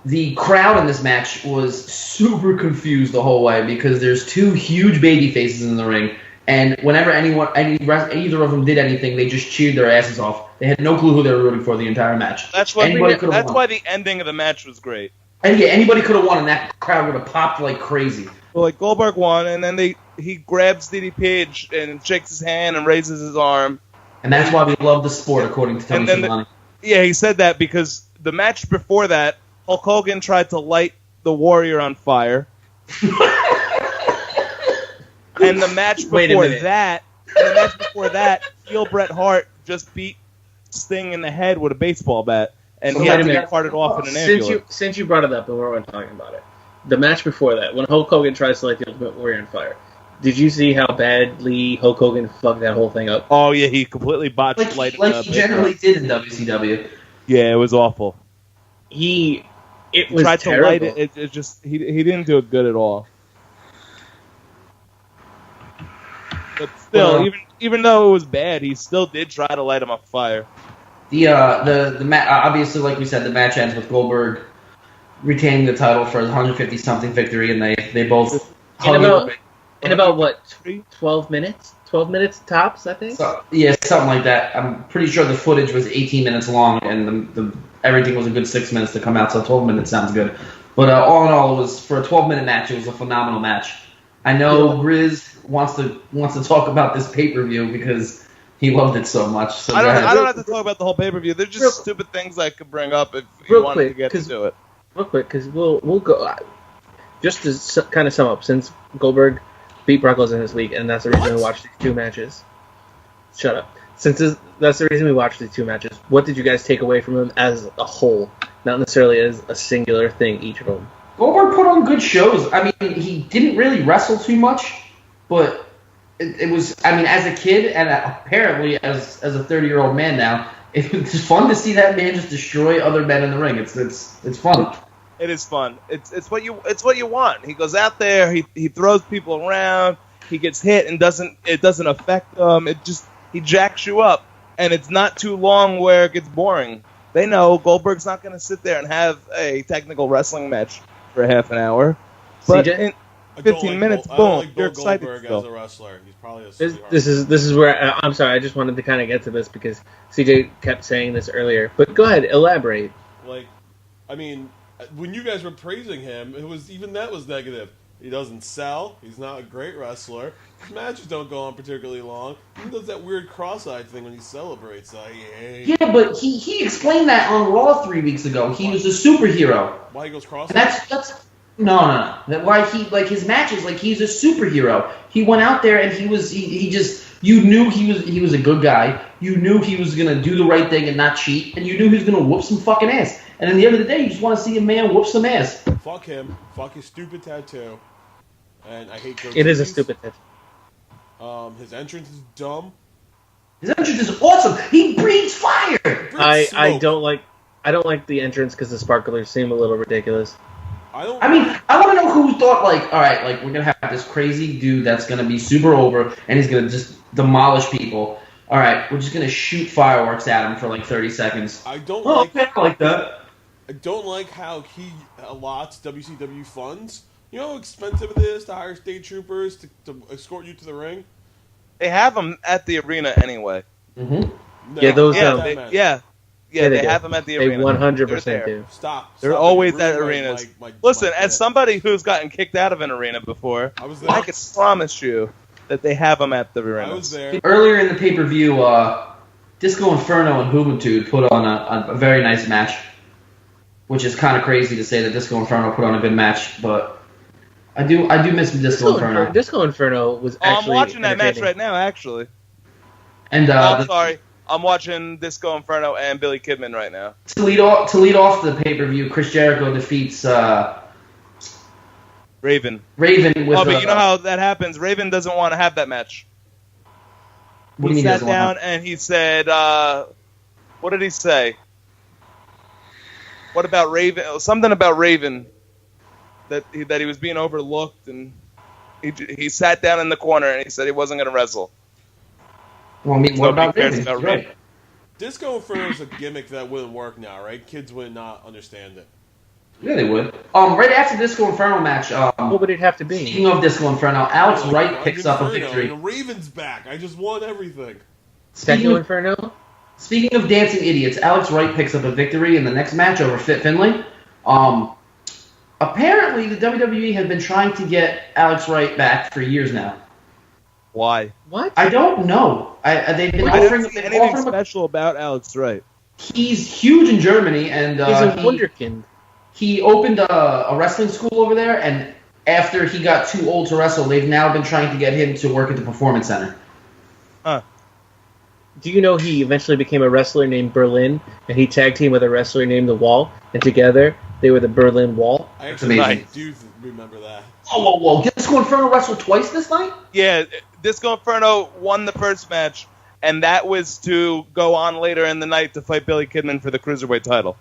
The crowd in this match was super confused the whole way because there's two huge baby faces in the ring, and whenever either of them did anything, they just cheered their asses off. They had no clue who they were rooting for the entire match. That's why the ending of the match was great. And yeah, anybody could have won, and that crowd would have popped like crazy. Well, like Goldberg won, and then he grabs DDP and shakes his hand and raises his arm. And that's why we love the sport, according to Tony Schiavone. Yeah, he said that because the match before that, Hulk Hogan tried to light the Warrior on fire. And the match before that, heel Bret Hart just beat Sting in the head with a baseball bat, and he had to get carted off in an ambulance. Since you brought it up and we're talking about it, the match before that, when Hulk Hogan tries to light the Ultimate Warrior on fire, did you see how badly Hulk Hogan fucked that whole thing up? Oh yeah, he completely botched lighting like he generally did in WCW. Yeah, it was awful. It was tried terrible. To light it. It just he didn't do it good at all. But still, even though it was bad, he still did try to light him on fire. The obviously, like we said, the match ends with Goldberg retaining the title for his 150-something victory, and they both in about what 12 minutes? 12 minutes tops, I think. Yeah, something like that. I'm pretty sure the footage was 18 minutes long, and everything was a good 6 minutes to come out. So 12 minutes sounds good. But all in all, it was for a 12-minute match. It was a phenomenal match. I know Grizz wants to talk about this pay-per-view because he loved it so much. So I don't have to talk about the whole pay-per-view. There's just stupid things I could bring up if you wanted to get into it. Real quick, because we'll go. Just to kind of sum up, since Goldberg beat Brock Lesnar this week, and that's the reason we watched these two matches. Shut up. That's the reason we watched these two matches. What did you guys take away from them as a whole? Not necessarily as a singular thing, each of them. Goldberg put on good shows. I mean, he didn't really wrestle too much, but it was, I mean, as a kid and apparently as a 30-year-old man now, it was fun to see that man just destroy other men in the ring. It's fun. It is fun. It's what you want. He goes out there, he throws people around, he gets hit and it doesn't affect them. He jacks you up, and it's not too long where it gets boring. They know Goldberg's not going to sit there and have a technical wrestling match for half an hour. But in 15 minutes, boom, you're excited. Goldberg as a wrestler. He's probably a sweetheart. This is where I'm sorry. I just wanted to kind of get to this because CJ kept saying this earlier. But go ahead, elaborate. I mean, when you guys were praising him, that was negative. He doesn't sell. He's not a great wrestler. His matches don't go on particularly long. He does that weird cross-eyed thing when he celebrates. Yeah, but he explained that on Raw 3 weeks ago. He was a superhero. Why he goes cross-eyed? That's no. Why his matches, he's a superhero. He went out there and you knew he was a good guy. You knew he was gonna do the right thing and not cheat, and you knew he was gonna whoop some fucking ass. And at the end of the day, you just want to see a man whoop some ass. Fuck him. Fuck his stupid tattoo. And I hate goatees. It is a stupid tattoo. His entrance is dumb. His entrance is awesome. He breathes fire. I don't like the entrance because the sparklers seem a little ridiculous. I want to know who thought, all right, we're going to have this crazy dude that's going to be super over, and he's going to just demolish people. All right, we're just going to shoot fireworks at him for 30 seconds. I don't like that. I don't like how he allots WCW funds. You know how expensive it is to hire state troopers to escort you to the ring? They have them at the arena anyway. Mm-hmm. No, Yeah, those. They have them at the arena. They 100% do. Stop. They're always at arenas. Listen, as somebody who's gotten kicked out of an arena before, I was there. I can promise you that they have them at the arena. I was there. Earlier in the pay-per-view, Disco Inferno and Juventud put on a very nice match, which is kind of crazy to say that Disco Inferno put on a good match, but I do miss Disco Inferno. Disco Inferno was actually I'm watching that match right now, actually. And sorry. I'm watching Disco Inferno and Billy Kidman right now. To lead off the pay-per-view, Chris Jericho defeats Raven. Raven with. But you know how that happens. Raven doesn't want to have that match. What do you He mean sat down and he said, "What did he say? What about Raven? Something about Raven that he was being overlooked, and he sat down in the corner and he said he wasn't going to wrestle." Well, I mean, what about Raven? Raven? Disco Inferno is a gimmick that wouldn't work now, right? Kids would not understand it. Yeah, they would. Right after Disco Inferno match. What would it have to be? Speaking of Disco Inferno, Alex Wright picks up a victory. And Raven's back. I just won everything. Disco Inferno. Speaking of dancing idiots, Alex Wright picks up a victory in the next match over Fit Finlay. Apparently, the WWE has been trying to get Alex Wright back for years now. Why? What? I don't know. They've been I offering. didn't see anything special about Alex Wright. He's huge in Germany, and he's a wunderkind. He opened a wrestling school over there, and after he got too old to wrestle, they've now been trying to get him to work at the Performance Center. Huh. Do you know he eventually became a wrestler named Berlin, and he tag teamed with a wrestler named The Wall, and together they were the Berlin Wall? I actually amazing. do remember that. Whoa. Disco Inferno wrestled twice this night? Yeah, Disco Inferno won the first match, and that was to go on later in the night to fight Billy Kidman for the Cruiserweight title.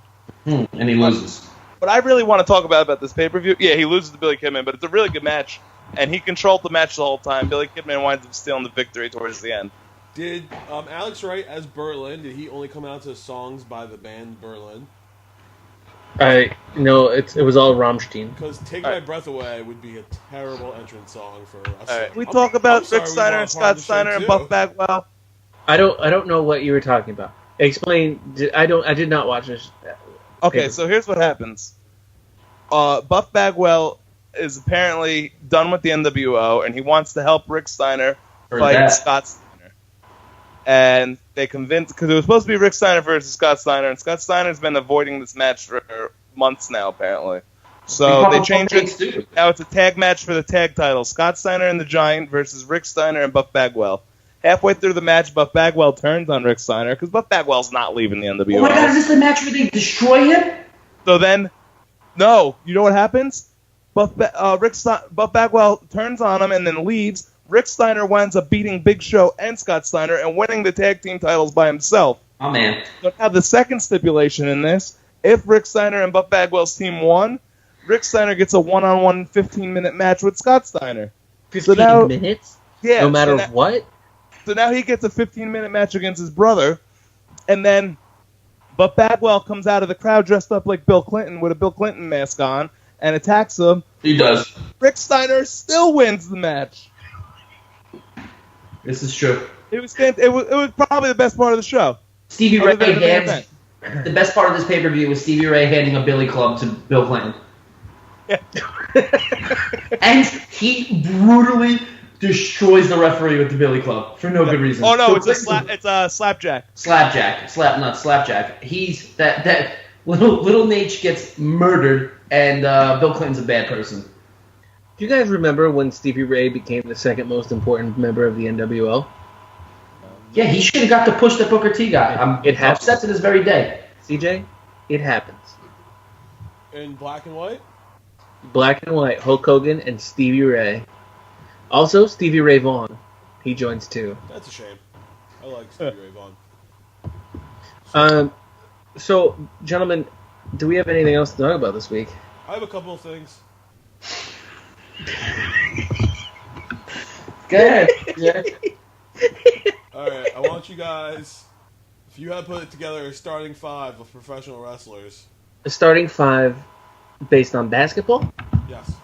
And he loses. What I really want to talk about this pay-per-view, yeah, he loses to Billy Kidman, but it's a really good match, and he controlled the match the whole time. Billy Kidman winds up stealing the victory towards the end. Did Alex Wright as Berlin, did he only come out to songs by the band Berlin? No, it was all Rammstein. Because Take My Breath Away would be a terrible entrance song for a wrestler. Right. We talk about Rick Steiner and Scott Steiner and Buff Bagwell. I don't know what you were talking about. Explain. I did not watch this. Okay, so here's what happens. Buff Bagwell is apparently done with the NWO, and he wants to help Rick Steiner fight Scott Steiner. And they convinced, because it was supposed to be Rick Steiner versus Scott Steiner, and Scott Steiner's been avoiding this match for months now, apparently. So they changed it. Now it's a tag match for the tag title. Scott Steiner and the Giant versus Rick Steiner and Buff Bagwell. Halfway through the match, Buff Bagwell turns on Rick Steiner, because Buff Bagwell's not leaving the NWO. Oh my God, is this the match where they destroy him? So then, no, you know what happens? Buff Bagwell turns on him and then leaves. Rick Steiner winds up beating Big Show and Scott Steiner and winning the tag team titles by himself. Oh, man. So now the second stipulation in this, if Rick Steiner and Buff Bagwell's team won, Rick Steiner gets a one-on-one 15-minute match with Scott Steiner. 15 minutes? Yeah. No matter what? So now he gets a 15-minute match against his brother, and then Buff Bagwell comes out of the crowd dressed up like Bill Clinton with a Bill Clinton mask on and attacks him. He does. Rick Steiner still wins the match. This is true. It was probably the best part of the show. Stevie Ray hands the best part of this pay-per-view was Stevie Ray handing a billy club to Bill Clinton. Yeah. And he brutally destroys the referee with the billy club for no good reason. Oh no, it's a slapjack. Slapjack. He's that little Nate gets murdered, and Bill Clinton's a bad person. Do you guys remember when Stevie Ray became the second most important member of the NWO? Yeah, he should have got to push the Booker T guy. I'm upset to this very day. CJ, it happens. In black and white? Black and white, Hulk Hogan and Stevie Ray. Also, Stevie Ray Vaughan. He joins too. That's a shame. I like Stevie Ray Vaughan. So, gentlemen, do we have anything else to talk about this week? I have a couple of things. Go ahead. Yeah. Alright, I want you guys, if you had put together a starting five of professional wrestlers. A starting five based on basketball? Yes.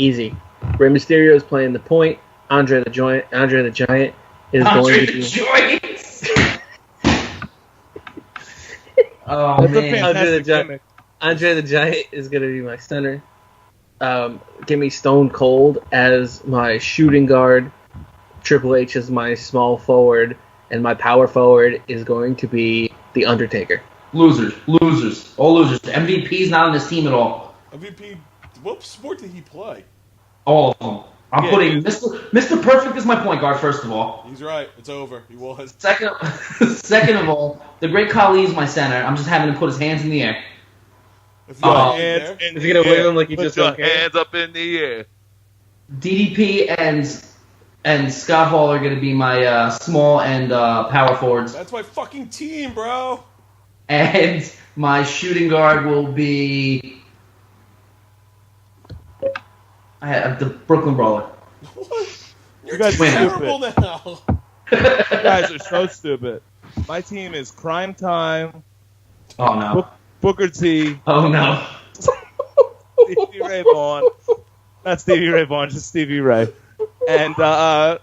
Easy. Rey Mysterio is playing the point. Andre the Giant is going to be... Oh, man. Andre the Giant is going to be my center. Give me Stone Cold as my shooting guard. Triple H is my small forward. And my power forward is going to be The Undertaker. Losers. All losers. MVP's not on this team at all. MVP, what sport did he play? All of them. I'm putting Mr. Perfect is my point guard, first of all. He's right. It's over. He was. Second of all, the Great Khali is my center. I'm just having him put his hands in the air. Is he going to wave them like you just don't care? Put your hands up in the air. DDP and Scott Hall are going to be my small and power forwards. That's my fucking team, bro. And my shooting guard will be... I have the Brooklyn Brawler. What? You're terrible now. You guys are so stupid. My team is Crime Time. Oh, no. Booker T. Oh, no. Stevie Ray Vaughan. Not Stevie Ray Vaughan, just Stevie Ray. And the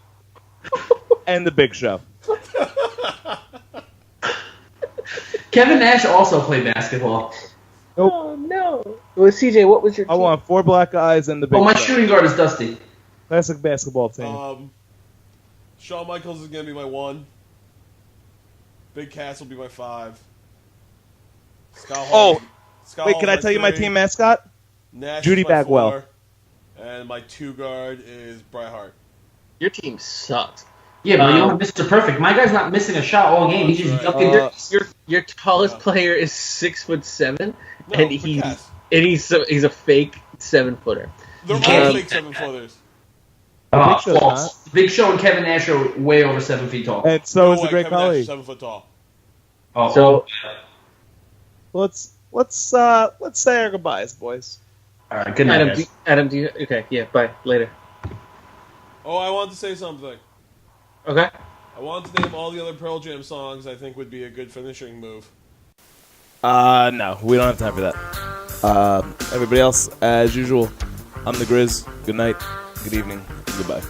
Big Show. Kevin Nash also played basketball. Nope. Oh, no. Well, CJ, what was your team? I want 4 black guys and the Big Show. Oh, my shooting guard is Dusty. Classic basketball team. Shawn Michaels is going to be my 1. Big Cass will be my 5. Scott wait, can I tell you my team mascot? Nash Judy Bagwell. 4, and my 2 guard is Bret Hart. Your team sucks. Yeah, but you don't have Mr. Perfect. My guy's not missing a shot all game. He's just ducking dirt. Your tallest player is 6'7", and he's a fake 7-footer. They're all fake 7-footers. False. Big Show and Kevin Nash are way over 7 feet tall. And so is the Great Khali. 7 foot tall. Oh. So let's say our goodbyes, boys. All right, good night, Adam, do you? Okay, yeah. Bye. Later. Oh, I wanted to say something. Okay. I wanted to name all the other Pearl Jam songs I think would be a good finishing move. No, we don't have time for that. Everybody else, as usual, I'm the Grizz. Good night, good evening, goodbye.